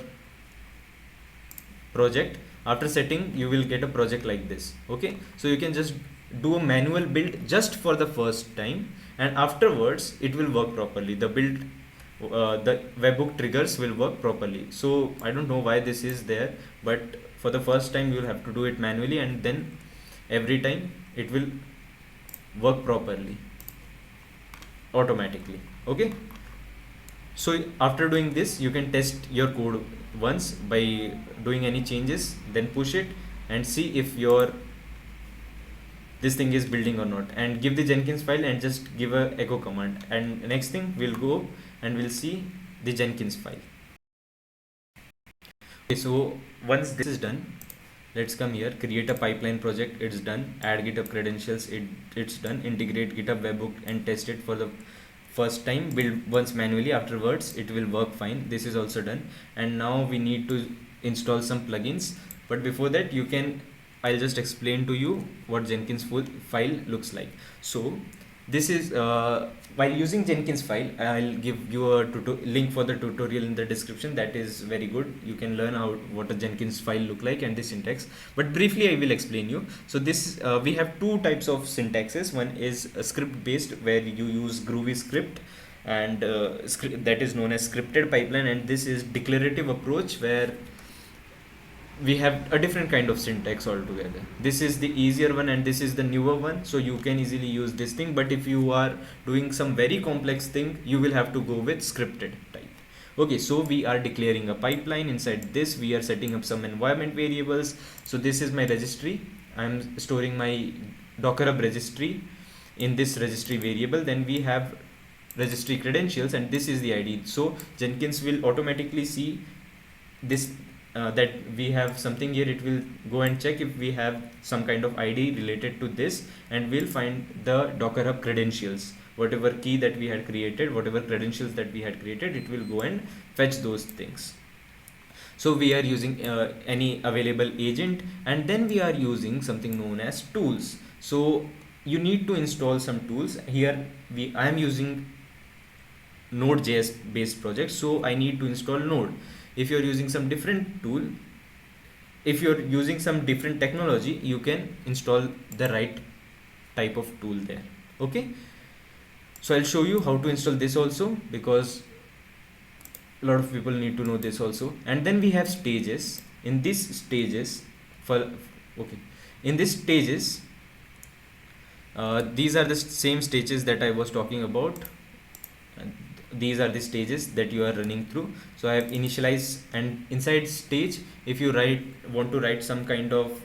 project. After setting, you will get a project like this. Okay, so you can just do a manual build just for the first time, and afterwards it will work properly. The build the webhook triggers will work properly. So I don't know why this is there, but for the first time you will have to do it manually, and then every time it will work properly automatically. Okay, so after doing this, you can test your code once by doing any changes, then push it and see if your this thing is building or not, and give the Jenkins file and just give a echo command. And next thing, we'll go and we'll see the Jenkins file. Okay, so once this is done, let's come here, create a pipeline project. It's done. Add GitHub credentials. It's done. Integrate GitHub webhook and test it for the first time. Build once manually. Afterwards it will work fine. This is also done. And now we need to install some plugins, but before that I'll just explain to you what Jenkins file looks like. So this is while using Jenkins file, I'll give you a link for the tutorial in the description. That is very good. You can learn how what a Jenkins file look like and the syntax, but briefly I will explain you. So this we have two types of syntaxes. One is a script based, where you use Groovy script, and that is known as scripted pipeline, and this is declarative approach, where we have a different kind of syntax altogether. This is the easier one and this is the newer one, so you can easily use this thing. But if you are doing some very complex thing, you will have to go with scripted type. Okay, so we are declaring a pipeline. Inside this we are setting up some environment variables. So this is my registry. I'm storing my Docker Hub registry in this registry variable. Then we have registry credentials, and this is the ID. So Jenkins will automatically see this that we have something here. It will go and check if we have some kind of ID related to this, and we'll find the Docker Hub credentials. Whatever key that we had created, whatever credentials that we had created, it will go and fetch those things. So we are using any available agent, and then we are using something known as tools. So you need to install some tools. Here I am using Node.js based project, so I need to install Node. If you're using some different tool, if you're using some different technology, you can install the right type of tool there. Okay, so I'll show you how to install this also, because a lot of people need to know this also. And then we have stages. In these stages, these are the same stages that I was talking about. And these are the stages that you are running through. So I have initialized, and inside stage, if you want to write some kind of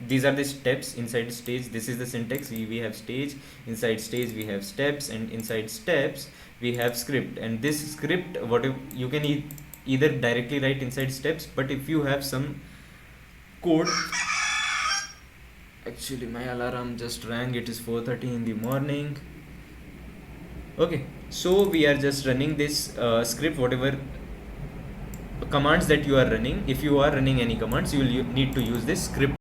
these are the steps inside stage. This is the syntax. We have stage, inside stage we have steps, and inside steps we have script. And this script, whatever you can either directly write inside steps, but if you have some code, actually my alarm just rang, it is 4:30 in the morning. Okay, so we are just running this script, whatever commands that you are running. If you are running any commands, you will need to use this script.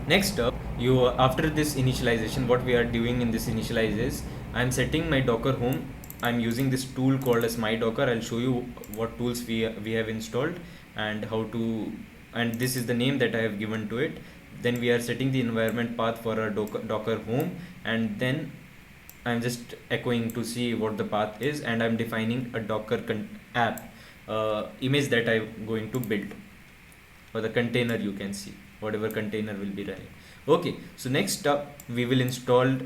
Next up, you after this initialization, what we are doing in this initialize is I am setting my Docker home. I am using this tool called as my Docker. I'll show you what tools we have installed and how to, and this is the name that I have given to it. Then we are setting the environment path for our Docker home, and then I'm just echoing to see what the path is, and I'm defining a Docker app image that I'm going to build, or the container, you can see whatever container will be running. Okay, so next up we will install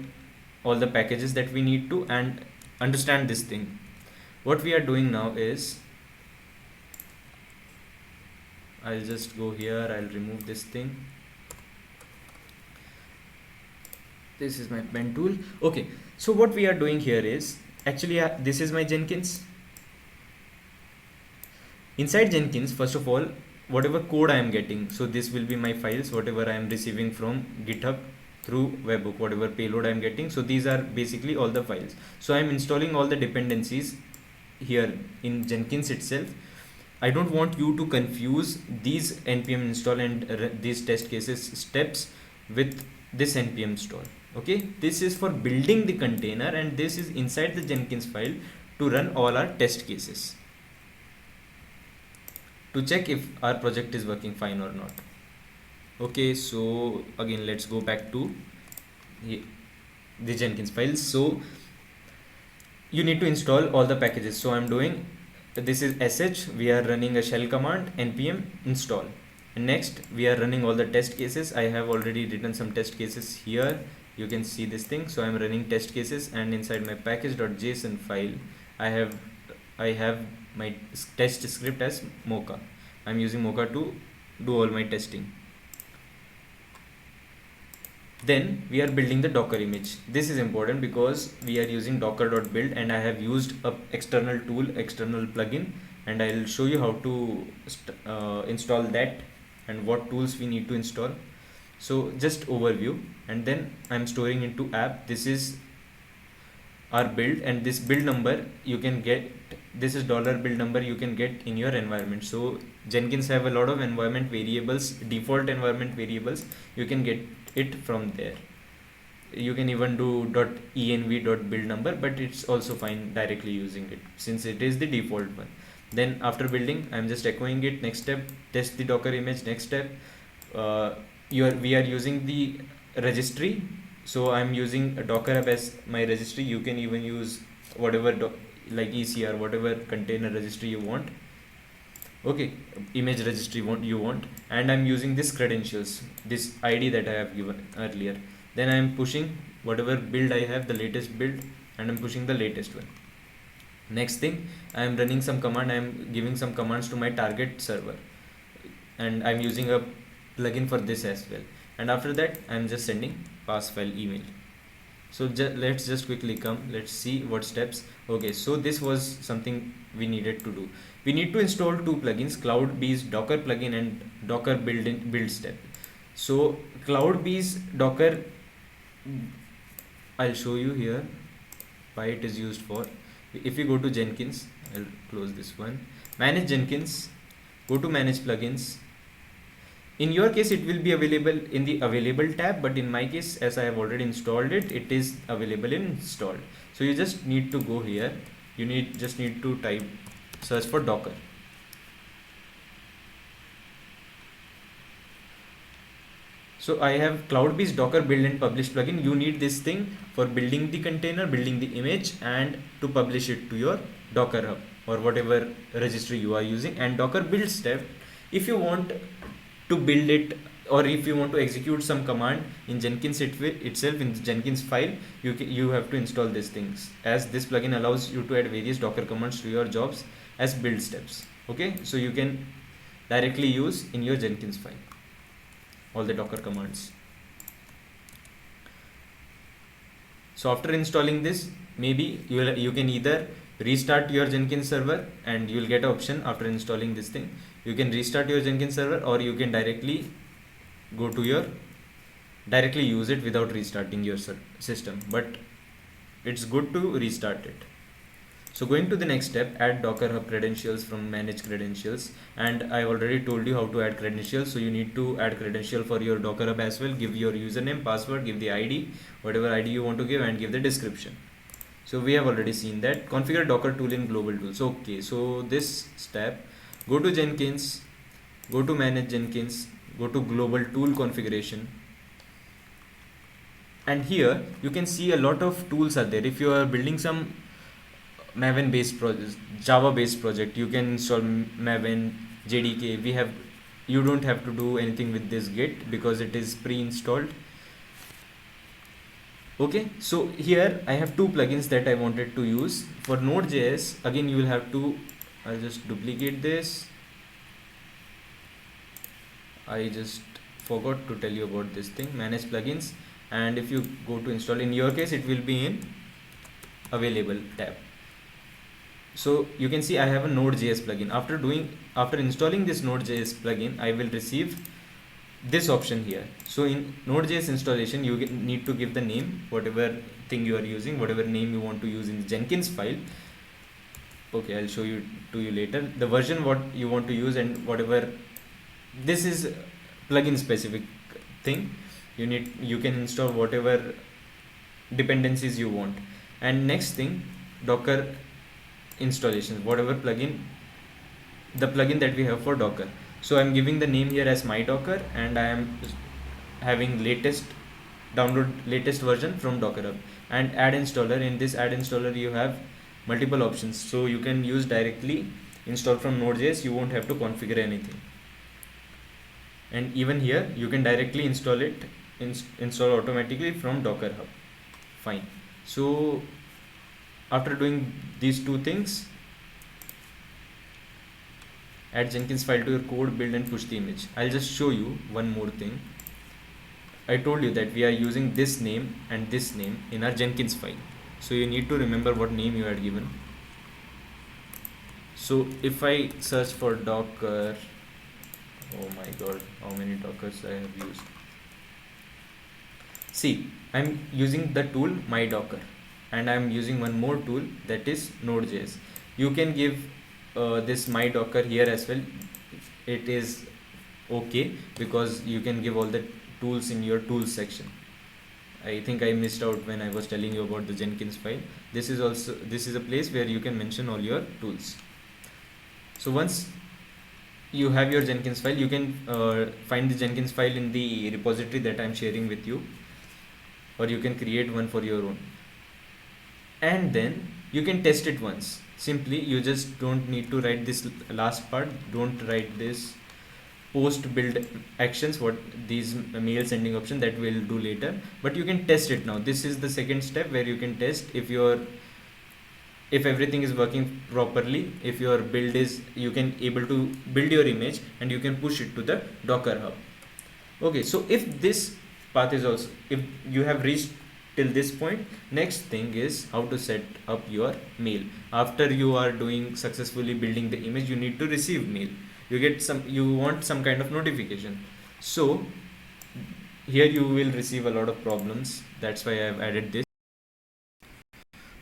all the packages that we need to and understand this thing. What we are doing now is, I'll just go here, I'll remove this thing. This is my pen tool. Okay, so what we are doing here is, actually this is my Jenkins. Inside Jenkins, first of all, whatever code I am getting, so this will be my files, whatever I am receiving from GitHub through webhook, whatever payload I am getting. So these are basically all the files. So I am installing all the dependencies here in Jenkins itself. I don't want you to confuse these npm install and these test cases steps with this npm install. Okay, this is for building the container, and this is inside the Jenkins file to run all our test cases, to check if our project is working fine or not. Okay, so again let's go back to the Jenkins files. So you need to install all the packages. So I'm doing, this is sh, we are running a shell command npm install, and next we are running all the test cases. I have already written some test cases here, you can see this thing. So I'm running test cases, and inside my package.json file I have my test script as Mocha. I'm using Mocha to do all my testing. Then we are building the Docker image. This is important because we are using docker.build, and I have used a external tool, external plugin, and I'll show you how to install that and what tools we need to install. So just overview, and then I'm storing into app. This is our build, and this build number you can get, this is $build number you can get in your environment. So Jenkins have a lot of environment variables, default environment variables, you can get it from there. You can even do .env.build number, but it's also fine directly using it since it is the default one. Then after building, I'm just echoing it. Next step, test the Docker image. Next step, we are using the registry. So I'm using a Docker app as my registry. You can even use whatever like ECR, whatever container registry you want. Okay, image registry you want, and I'm using this credentials, this ID that I have given earlier. Then I'm pushing whatever build I have, the latest build, and I'm pushing the latest one. Next thing, I'm running some command, I'm giving some commands to my target server, and I'm using a plugin for this as well. And after that, I'm just sending pass file email. So let's just quickly come, let's see what steps. Okay, so this was something we needed to do. We need to install two plugins, CloudBees Docker plugin and Docker build step. So CloudBees Docker, I'll show you here why it is used for. If you go to Jenkins, I'll close this one, manage Jenkins, go to manage plugins. In your case, it will be available in the available tab, but in my case, as I have already installed it, it is available in installed. So you just need to go here. You just need to type, search for Docker. So I have CloudBees Docker build and publish plugin. You need this thing for building the container, building the image, and to publish it to your Docker Hub or whatever registry you are using. And Docker build step, if you want to build it, or if you want to execute some command in Jenkins itself, in the Jenkins file, you have to install these things, as this plugin allows you to add various Docker commands to your jobs as build steps. Okay, so you can directly use in your Jenkins file. all the Docker commands. So after installing this, maybe you can either restart your Jenkins server, and you'll get an option after installing this thing. You can restart your Jenkins server, or you can directly go to your directly use it without restarting your system, but it's good to restart it. So going to the next step, add Docker Hub credentials from manage credentials, and I already told you how to add credentials. So you need to add credential for your Docker Hub as well. Give your username, password, give the ID, whatever ID you want to give, and give the description. So we have already seen that. Configure Docker tool in global tools. Okay, so this step, go to Jenkins, go to manage Jenkins, go to global tool configuration, and here you can see a lot of tools are there. If you are building some Maven based project, Java based project, you can install Maven, JDK. You don't have to do anything with this Git because it is pre-installed. Okay, so here I have two plugins that I wanted to use for Node.js. Again, you will have to, I'll just duplicate this. I just forgot to tell you about this thing, manage plugins, and if you go to install, in your case it will be in available tab. So you can see I have a Node.js plugin. After installing this Node.js plugin, I will receive this option here. So in Node.js installation, you need to give the name, whatever thing you are using, whatever name you want to use in the Jenkins file. Okay, I'll show you to you later the version what you want to use, and whatever, this is plugin specific thing. You can install whatever dependencies you want. And next thing, Docker installation, whatever plugin, the plugin that we have for Docker. So I'm giving the name here as my Docker, and I am having download latest version from Docker Hub, and add installer. In this add installer you have multiple options, so you can use directly install from Node.js. You won't have to configure anything, and even here you can directly install it, install automatically from Docker Hub. Fine. So after doing these two things, add Jenkins file to your code, build and push the image. I'll just show you one more thing. I told you that we are using this name and this name in our Jenkins file, so you need to remember what name you had given. So if I search for Docker, oh my god, how many Dockers I have used. See, I'm using the tool my Docker, and I'm using one more tool, that is Node.js. You can give this my Docker here as well. It is okay because you can give all the tools in your tools section. I think I missed out when I was telling you about the Jenkins file. This is a place where you can mention all your tools. So once you have your Jenkins file, you can find the Jenkins file in the repository that I'm sharing with you, or you can create one for your own, and then you can test it once. Simply, you just don't need to write this last part. Don't write this post build actions, what these mail sending option, that we'll do later, but you can test it now. This is the second step where you can test if everything is working properly. If your build is, you can able to build your image and you can push it to the Docker Hub. Okay, so if this path is also, if you have reached till this point, next thing is how to set up your mail. After you are doing successfully building the image, you need to receive mail. You want some kind of notification. So here you will receive a lot of problems. That's why I have added this.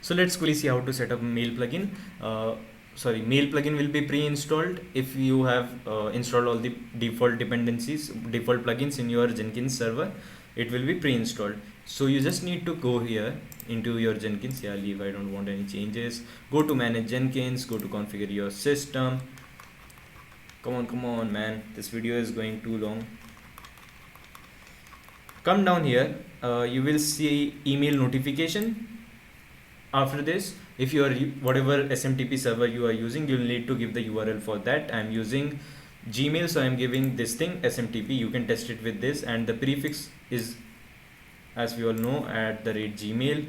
So let's quickly see how to set up a mail plugin. Mail plugin will be pre-installed if you have installed all the default dependencies, default plugins in your Jenkins server. It will be pre-installed. So you just need to go here into your Jenkins. Yeah, leave, I don't want any changes. Go to manage Jenkins, go to configure your system. Come on man, this video is going too long. Come down here, you will see email notification. After this, if you are whatever SMTP server you are using, you'll need to give the URL for that. I'm using Gmail, so I'm giving this thing SMTP. You can test it with this, and the prefix is, as we all know, @Gmail.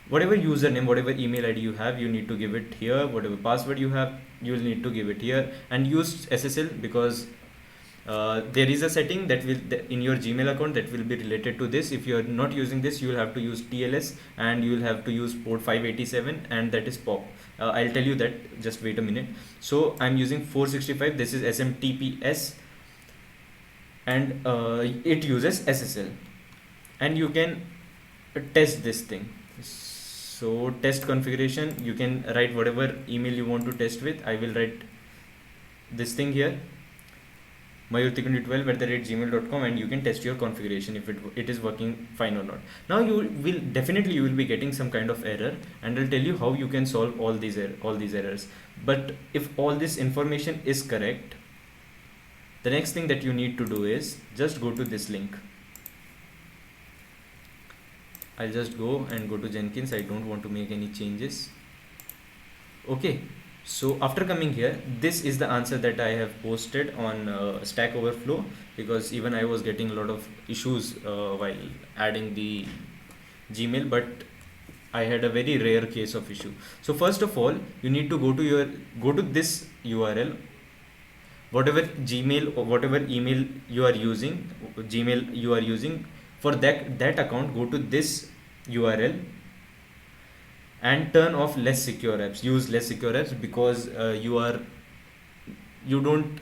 Whatever username, whatever email ID you have, you need to give it here. Whatever password you have, you will need to give it here, and use SSL, because there is a setting that will in your Gmail account that will be related to this. If you are not using this, you will have to use TLS, and you will have to use port 587, and that is POP. I'll tell you that, just wait a minute. So I'm using 465, this is SMTPS, and it uses SSL, and you can test this thing. So test configuration, you can write whatever email you want to test with. I will write this thing here, mayurtikundi12@gmail.com, and you can test your configuration if it is working fine or not. Now you will be getting some kind of error, and I'll tell you how you can solve all these errors. But if all this information is correct, the next thing that you need to do is just go to this link. I'll just go to Jenkins. I don't want to make any changes. Okay, so after coming here, this is the answer that I have posted on Stack Overflow, because even I was getting a lot of issues while adding the Gmail, but I had a very rare case of issue. So first of all, you need to go to this URL, whatever Gmail or whatever email you are using, Gmail you are using. For that account, go to this URL and turn off less secure apps. Use less secure apps, because you don't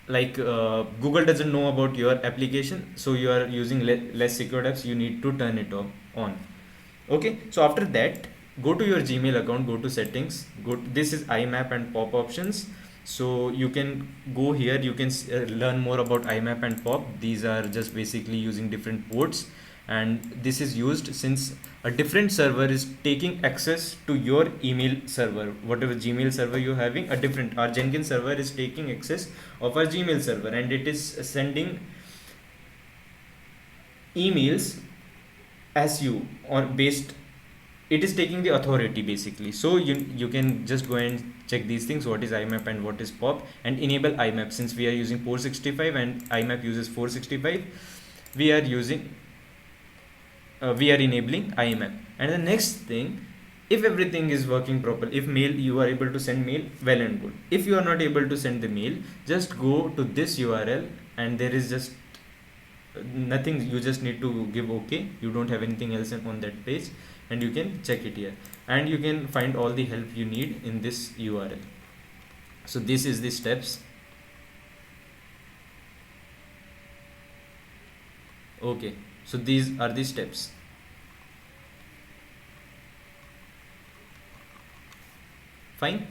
like Google doesn't know about your application, so you are using less secure apps. You need to turn it on. Okay, so after that, go to your Gmail account, go to settings, this is IMAP and POP options. So you can go here, you can learn more about IMAP and POP. These are just basically using different ports, and this is used since a different server is taking access to your email server. Whatever Gmail server you're having, our Jenkins server is taking access of our Gmail server, and it is sending emails as you on based. It is taking the authority basically. So you can just go and check these things, what is IMAP and what is POP, and enable IMAP. Since we are using 465 and IMAP uses 465, we are enabling IMAP. And the next thing, if everything is working properly, if mail, you are able to send mail, well and good. If you are not able to send the mail, just go to this URL, and there is just nothing. You just need to give OK. You don't have anything else on that page, and you can check it here, and you can find all the help you need in this URL. So this is the steps. Okay, so these are the steps. Fine.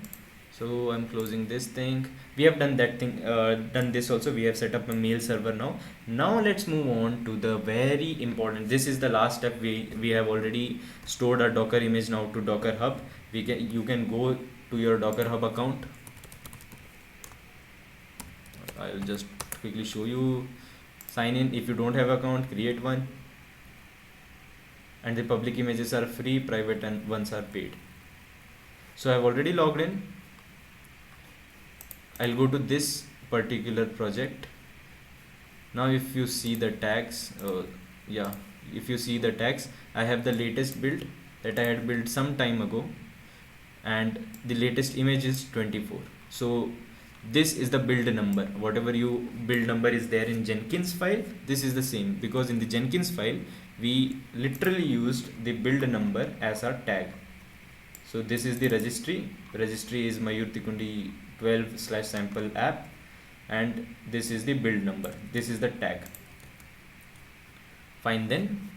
So I'm closing this thing. We have done that thing, done this also. We have set up a mail server now. Now let's move on to the very important. This is the last step. We have already stored our Docker image now to Docker Hub. You can go to your Docker Hub account. I'll just quickly show you. Sign in. If you don't have account, create one. And the public images are free, private and ones are paid. So I've already logged in. I'll go to this particular project. Now if you see the tags, if you see the tags, I have the latest build that I had built some time ago, and the latest image is 24. So this is the build number. Whatever you build number is there in Jenkins file, this is the same, because in the Jenkins file we literally used the build number as our tag. So this is the registry is mayurtikundi12/sample app, and this is the build number, this is the tag. Fine. Then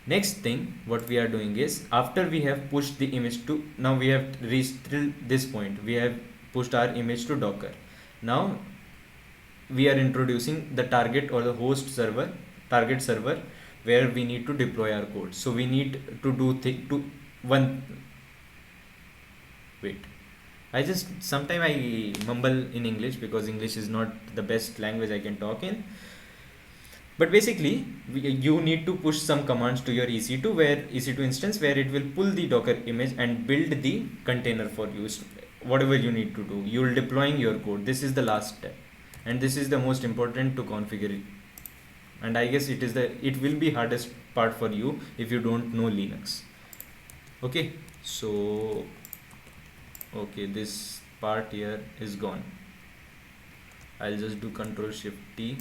next thing what we are doing is, after we have pushed the image to, now we have reached till this point, we have pushed our image to Docker. Now we are introducing the target or the target server where we need to deploy our code. So we need to do sometimes I mumble in English, because English is not the best language I can talk in. But basically, you need to push some commands to your EC2 instance, where it will pull the Docker image and build the container for you. Whatever you need to do, you will deploying your code. This is the last step, and this is the most important to configure it. And I guess it will be hardest part for you if you don't know Linux. Okay, so this part here is gone. I'll just do Control Shift T.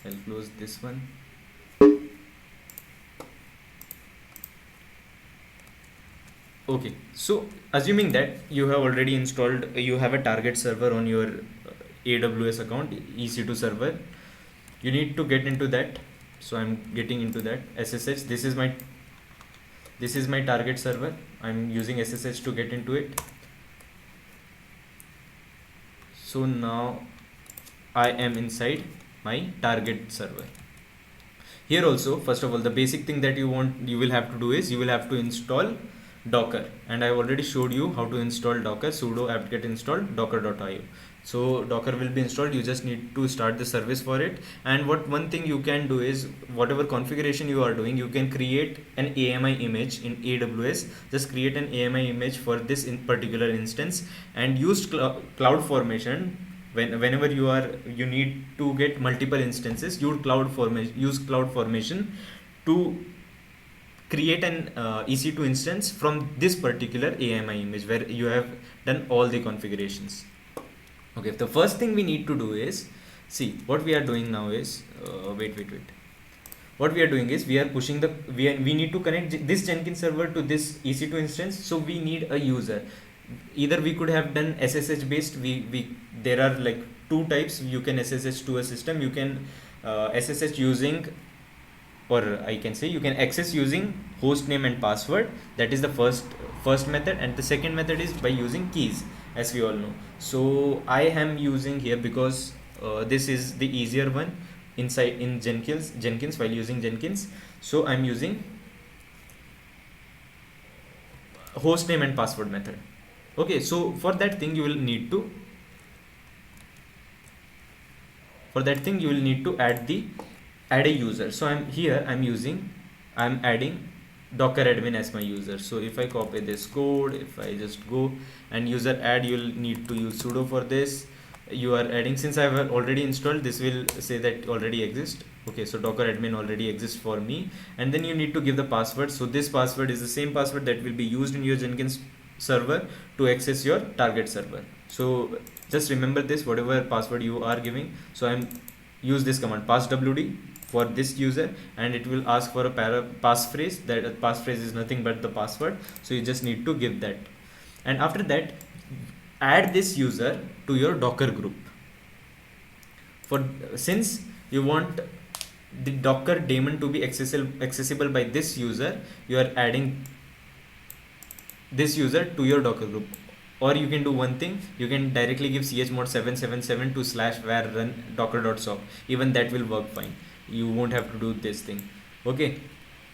I'll close this one. Okay, so assuming that you have already installed, you have a target server on your AWS account, EC2 server, you need to get into that. So I'm getting into that SSH. This is my target server. I'm using SSH to get into it. So now I am inside my target server. Here also, first of all, the basic thing that you will have to do is you will have to install Docker, and I have already showed you how to install Docker. Sudo apt-get install docker.io. So Docker will be installed. You just need to start the service for it. And one thing you can do is, whatever configuration you are doing, you can create an AMI image in AWS. Just create an AMI image for this in particular instance and use CloudFormation. Whenever you need to get multiple instances, use CloudFormation to create an EC2 instance from this particular AMI image where you have done all the configurations. Okay, the first thing we need to do is, see what we are doing now is, wait. What we are doing is we are pushing we need to connect this Jenkins server to this EC2 instance. So we need a user. Either we could have done SSH based. There are like two types. You can SSH to a system. You can SSH using, or I can say you can access using host name and password. That is the first method, and the second method is by using keys, as we all know. So I am using here because this is the easier one in Jenkins while using Jenkins. So I'm using host name and password method. Okay, so for that thing you will need to add a user. So I'm adding Docker admin as my user. So if I copy this code, if I just go and user add, you'll need to use sudo for this. You are adding, since I have already installed, this will say that already exists. Okay, so Docker admin already exists for me, and then you need to give the password. So this password is the same password that will be used in your Jenkins server to access your target server. So just remember this, whatever password you are giving. So I'm use this command passwd for this user, and it will ask for a passphrase. That passphrase is nothing but the password. So you just need to give that, and after that add this user to your Docker group. Since you want the Docker daemon to be accessible by this user, you are adding this user to your Docker group. Or you can do one thing, you can directly give chmod 777 to /var run docker.sock. Even that will work fine. You won't have to do this thing. Okay,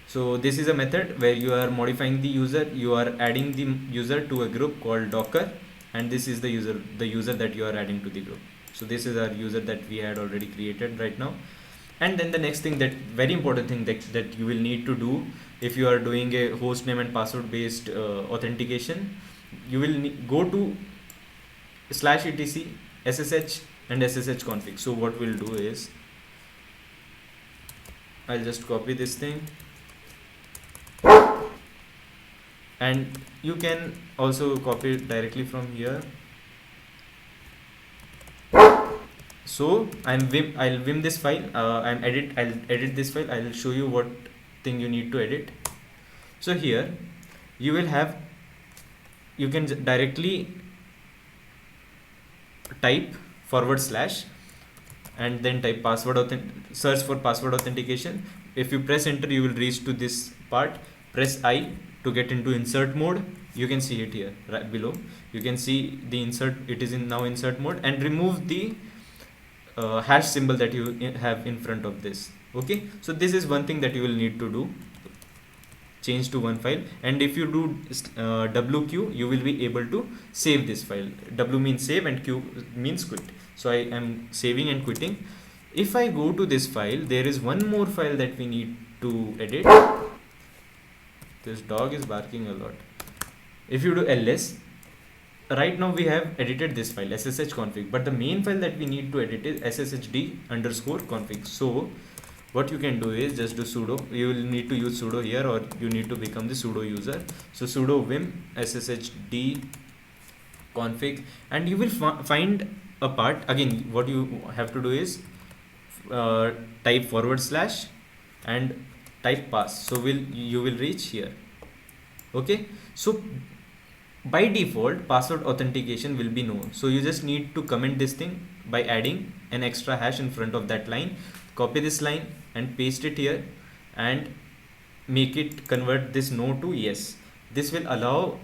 so this is a method where you are modifying the user. You are adding the user to a group called Docker, and this is the user that you are adding to the group. So this is our user that we had already created right now. And then the next thing, that very important thing that you will need to do if you are doing a host name and password based authentication, you will go to /etc ssh and ssh config. So what we'll do is, I'll just copy this thing, and you can also copy it directly from here. So I'll vim this file. I'll edit this file. I'll show you what thing you need to edit. So here you can directly type / and then type search for password authentication. If you press enter, you will reach to this part. Press I to get into insert mode. You can see it here right below. You can see the insert. It is now insert mode, and remove the hash symbol that you have in front of this. Okay, so this is one thing that you will need to do. Change to one file, and if you do WQ, you will be able to save this file. W means save and Q means quit. So I am saving and quitting. If I go to this file, there is one more file that we need to edit. This dog is barking a lot. If you do ls, right now we have edited this file ssh config, but the main file that we need to edit is sshd_config. So what you can do is just do sudo. You will need to use sudo here, or you need to become the sudo user. So sudo vim sshd config, and you will find a part. Again, what you have to do is type / and type pass, so you will reach here. Okay, so by default password authentication will be no, so you just need to comment this thing by adding an extra hash in front of that line. Copy this line and paste it here, and make it convert this no to yes. This will allow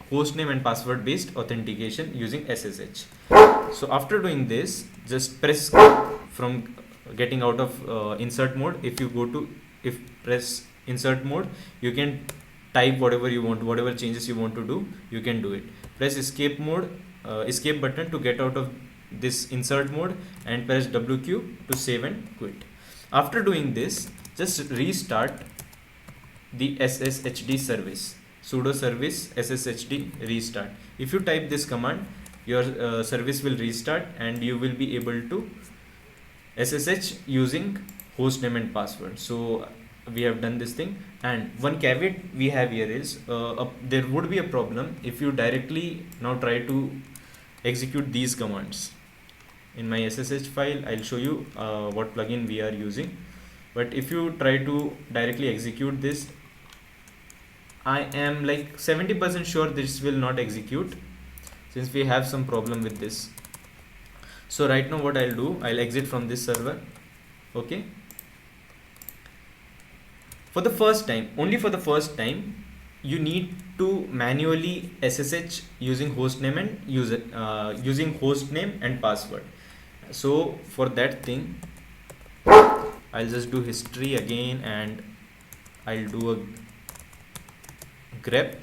hostname and password based authentication using SSH. So after doing this, just press from getting out of insert mode. If you go to, if press insert mode, you can type whatever you want, whatever changes you want to do, you can do it. Press escape mode, escape button to get out of this insert mode, and press WQ to save and quit. After doing this, just restart the SSHD service, sudo service sshd restart. If you type this command, your service will restart, and you will be able to SSH using hostname and password. So we have done this thing. And one caveat we have here is there would be a problem if you directly now try to execute these commands. In my SSH file, I'll show you what plugin we are using. But if you try to directly execute this, I am like 70% sure this will not execute, since we have some problem with this. So right now what I'll do, I'll exit from this server. Okay, for the first time, only for the first time, you need to manually SSH using hostname and user using hostname and password. So for that thing, I'll just do history again, and I'll do a grep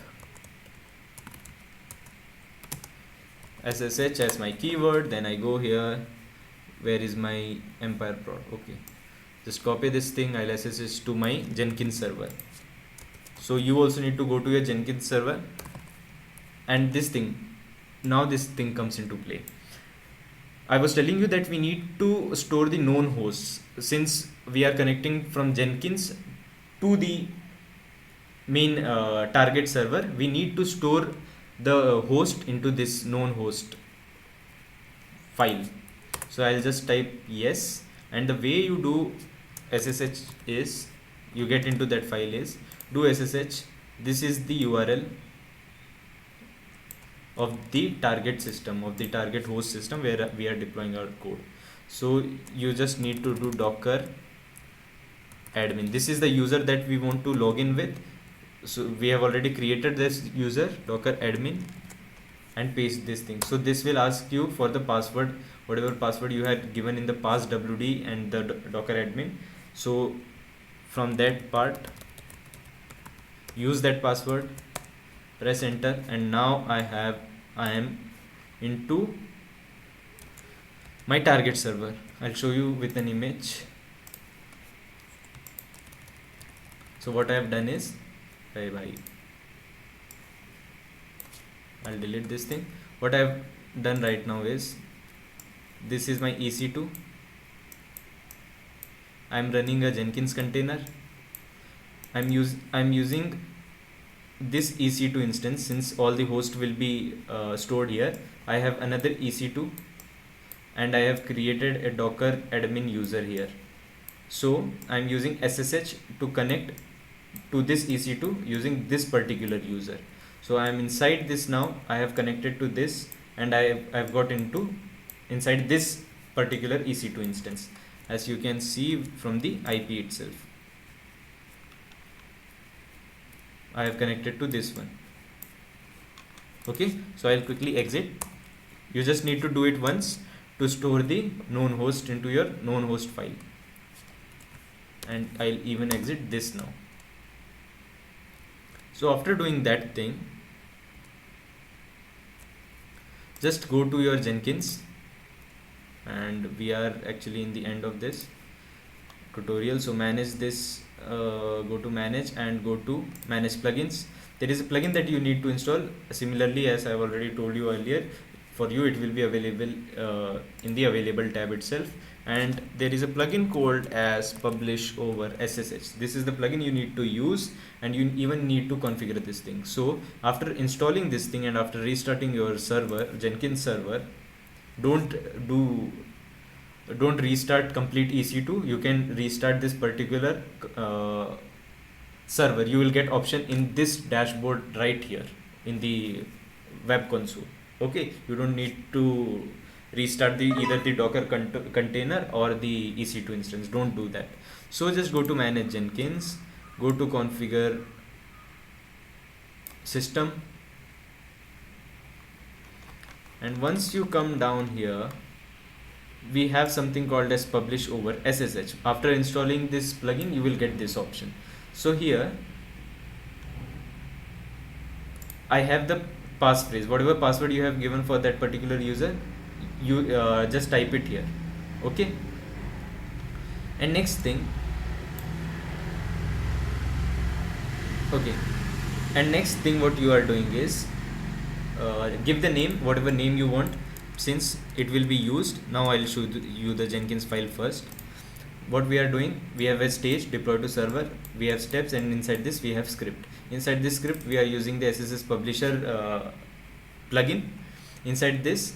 SSH as my keyword. Then I go here, where is my Empire prod? Okay, just copy this thing, I'll SSH to my Jenkins server. So you also need to go to your Jenkins server, and this thing, now this thing comes into play. I was telling you that we need to store the known hosts. Since we are connecting from Jenkins to the main target server, we need to store the host into this known host file. So I'll just type yes, and the way you do SSH is, you get into that file is, do SSH, this is the URL of the target system, of the target host system where we are deploying our code. So you just need to do docker admin. This is the user that we want to log in with. So we have already created this user, docker admin, and paste this thing. So this will ask you for the password, whatever password you had given in the past wd and the docker admin. So from that part, use that password, press enter, and now I am into my target server. I'll show you with an image. So what I have done is, bye. I'll delete this thing. What I've done right now is, this is my EC2. I'm running a Jenkins container. I'm using this EC2 instance, since all the host will be stored here. I have another EC2, and I have created a docker admin user here. So I'm using SSH to connect to this EC2 using this particular user. So I am inside this now. I have connected to this, and I've got into inside this particular EC2 instance, as you can see from the IP itself. I have connected to this one. Okay, so I'll quickly exit. You just need to do it once to store the known host into your known host file, and I'll even exit this now. So after doing that thing, just go to your Jenkins, and we are actually in the end of this tutorial. So manage this, go to manage and go to manage plugins. There is a plugin that you need to install. Similarly, as I've already told you earlier, for you it will be available in the available tab itself. and there is a plugin called as publish over SSH. This is the plugin you need to use, and you even need to configure this thing. So after installing this thing and after restarting your server, Jenkins server, don't do don't restart complete EC2. You can restart this particular server. You will get option in this dashboard right here in the web console. Okay, you don't need to restart the either the Docker container or the EC2 instance. Don't do that. So just go to manage Jenkins, go to configure system, and once you come down here, we have something called as publish over SSH. After installing this plugin, you will get this option. So here I have the passphrase, whatever password you have given for that particular user, you just type it here. Okay, and next thing, okay, and next thing what you are doing is give the name, whatever name you want, since it will be used. Now I'll show you the Jenkins file first. What we are doing, we have a stage deploy to server, we have steps, and inside this we have script. Inside this script we are using the SSS publisher plugin. Inside this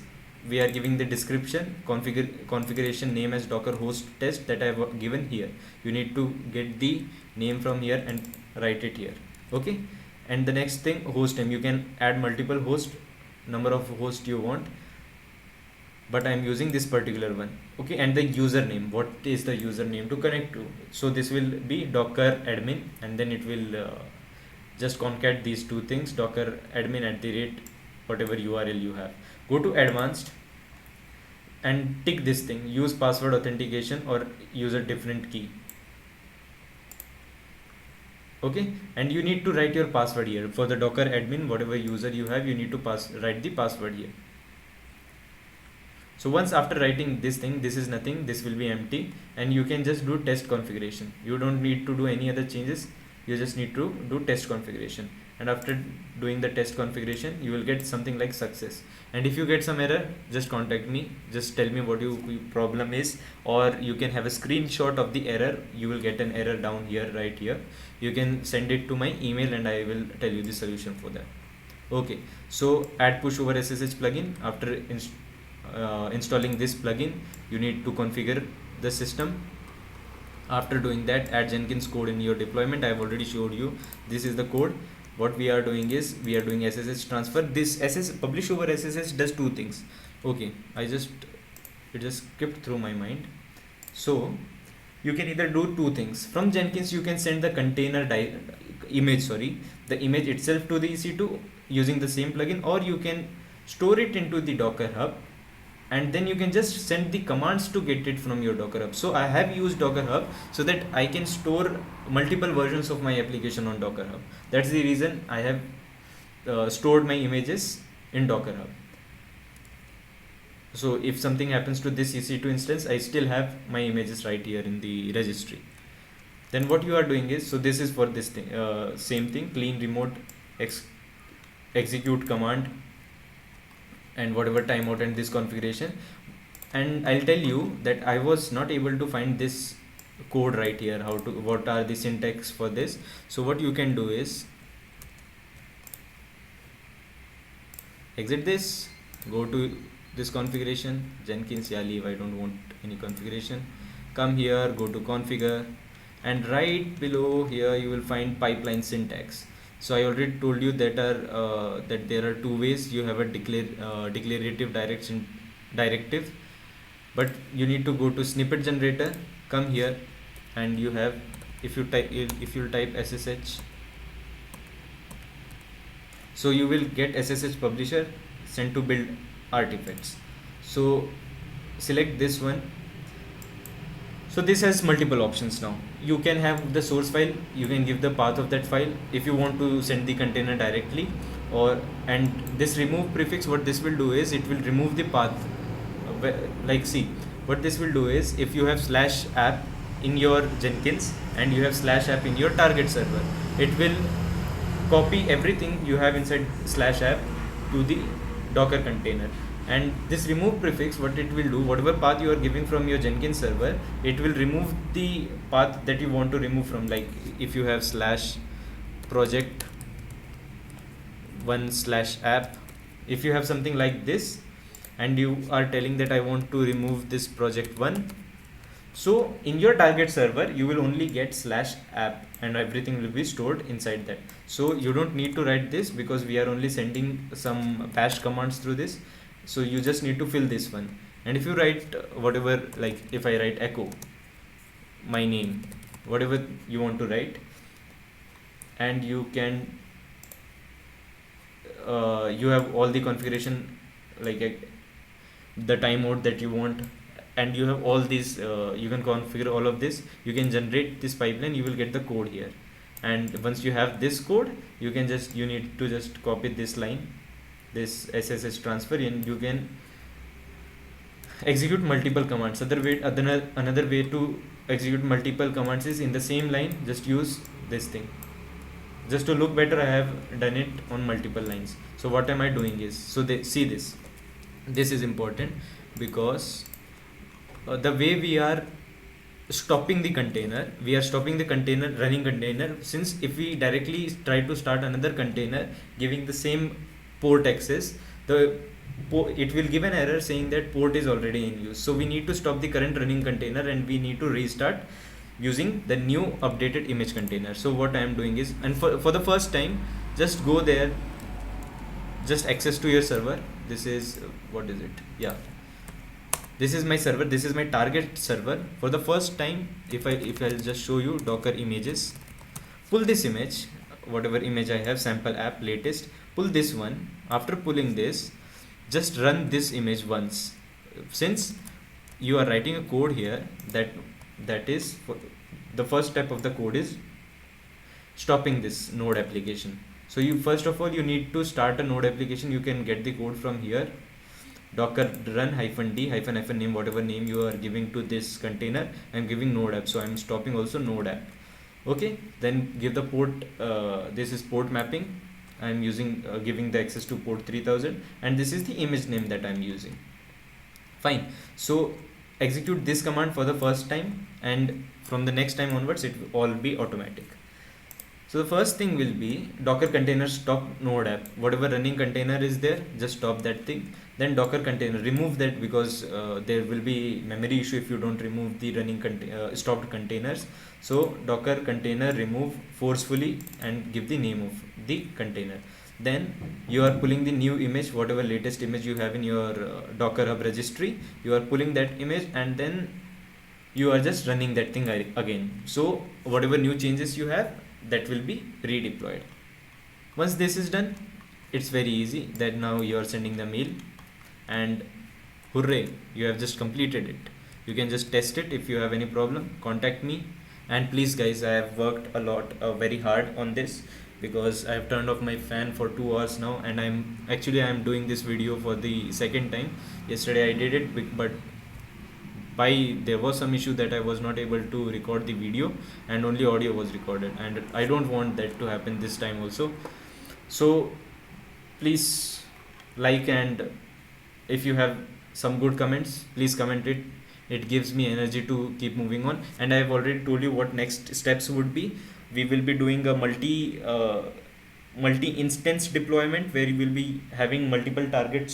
we are giving the description, configuration name as docker host test that I have given here. You need to get the name from here and write it here. Okay, and the next thing, host name. You can add multiple host, number of hosts you want, but I'm using this particular one. Okay, and the username, what is the username to connect to? So this will be docker admin, and then it will just concat these two things, docker admin @ whatever URL you have. Go to advanced and tick this thing, use password authentication or use a different key. Okay, and you need to write your password here for the docker admin, whatever user you have, you need to write the password here. So once after writing this thing, this is nothing, this will be empty, and you can just do test configuration. You don't need to do any other changes, you just need to do test configuration. And after doing the test configuration, you will get something like success. And if you get some error, just contact me, just tell me what your problem is, or you can have a screenshot of the error. You will get an error down here, right here. You can send it to my email and I will tell you the solution for that. Okay, so add push over SSH plugin. After installing this plugin, you need to configure the system. After doing that, add Jenkins code in your deployment. I have already showed you, this is the code. What we are doing is, we are doing SSH transfer. This publish over SSH does two things. Okay, it just skipped through my mind. So you can either do two things. From Jenkins you can send the container the image itself to the EC2 using the same plugin, or you can store it into the Docker Hub, and then you can just send the commands to get it from your Docker Hub. So I have used Docker Hub so that I can store multiple versions of my application on Docker Hub. That's the reason I have stored my images in Docker Hub. So if something happens to this EC2 instance, I still have my images right here in the registry. Then what you are doing is, so this is for this thing, same thing, clean remote execute command and whatever timeout and this configuration. And I'll tell you that I was not able to find this code right here, what are the syntax for this. So what you can do is exit this, go to this configuration, Jenkins, leave, I don't want any configuration. Come here, go to configure, and right below here you will find pipeline syntax. So I already told you that there are two ways. You have a declarative directive, but you need to go to snippet generator, come here, and you have, if you type SSH, so you will get SSH publisher sent to build artifacts. So select this one. So this has multiple options now. You can have the source file, you can give the path of that file if you want to send the container directly, and this remove prefix, what this will do is, it will remove the path. Like, see, what this will do is, if you have /app in your Jenkins and you have /app in your target server, it will copy everything you have inside /app to the Docker container, And this remove prefix, what it will do, whatever path you are giving from your Jenkins server, it will remove the path that you want to remove from. Like if you have slash project 1 slash app, if you have something like this and you are telling that I want to remove this project 1, so in your target server you will only get slash app and everything will be stored inside that. So you don't need to write this because we are only sending some bash commands through this. So you just need to fill this one. And if you write whatever, like if I write echo my name, whatever you want to write, and you can you have all the configuration, like the timeout that you want, and you have all these you can configure all of this, you can generate this pipeline, you will get the code here. And once you have this code, you can just, you need to just copy this line, this SSH transfer, and you can execute multiple commands. Another way to execute multiple commands is in the same line, just use this thing. Just to look better, I have done it on multiple lines. So what am I doing is, so they see this is important, because the way we are stopping the container, we are stopping the container, running container, since if we directly try to start another container giving the same port access, it will give an error saying that port is already in use. So we need to stop the current running container and we need to restart using the new updated image container. So what I am doing is, and for the first time, just go there, just access to your server. This is, what is it? Yeah, this is my server, this is my target server. For the first time, if I'll just show you Docker images, pull this image, whatever image I have, sample app latest, pull this one. After pulling this, just run this image once. Since you are writing a code here, that is for the first step of the code is stopping this node application. So you, first of all, you need to start a node application. You can get the code from here, docker run -d -name, whatever name you are giving to this container. I'm giving node app, so I'm stopping also node app. Okay, then give the port, this is port mapping, I'm using giving the access to port 3000, and this is the image name that I'm using. Fine. So execute this command for the first time, and from the next time onwards it will all be automatic. So the first thing will be docker container stop node app, whatever running container is there, just stop that thing. Then docker container, remove that, because there will be memory issue if you don't remove the running stopped containers. So docker container remove forcefully and give the name of the container. Then you are pulling the new image, whatever latest image you have in your Docker Hub registry, you are pulling that image, and then you are just running that thing again. So whatever new changes you have, that will be redeployed. Once this is done, it's very easy. That now you are sending the mail, and hooray, you have just completed it. You can just test it. If you have any problem, contact me. And please guys, I have worked a lot, very hard on this, because I have turned off my fan for 2 hours now, and I'm doing this video for the second time. Yesterday I did it, but there was some issue that I was not able to record the video, and only audio was recorded, and I don't want that to happen this time also. So please like, and if you have some good comments, please comment it. It gives me energy to keep moving on. And I have already told you what next steps would be. We will be doing a multi-instance deployment, where you will be having multiple target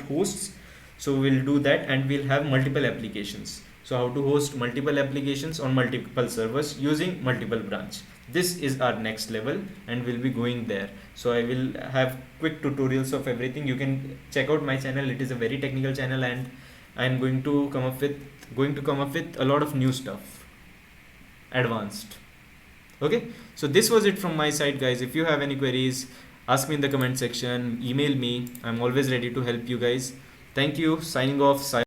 hosts. So we'll do that, and we'll have multiple applications. So how to host multiple applications on multiple servers using multiple branch. This is our next level, and we'll be going there. So I will have quick tutorials of everything. You can check out my channel. It is a very technical channel, and I'm going to come up with a lot of new stuff, advanced. Okay, so this was it from my side, guys. If you have any queries, ask me in the comment section, email me. I'm always ready to help you guys. Thank you. Signing off.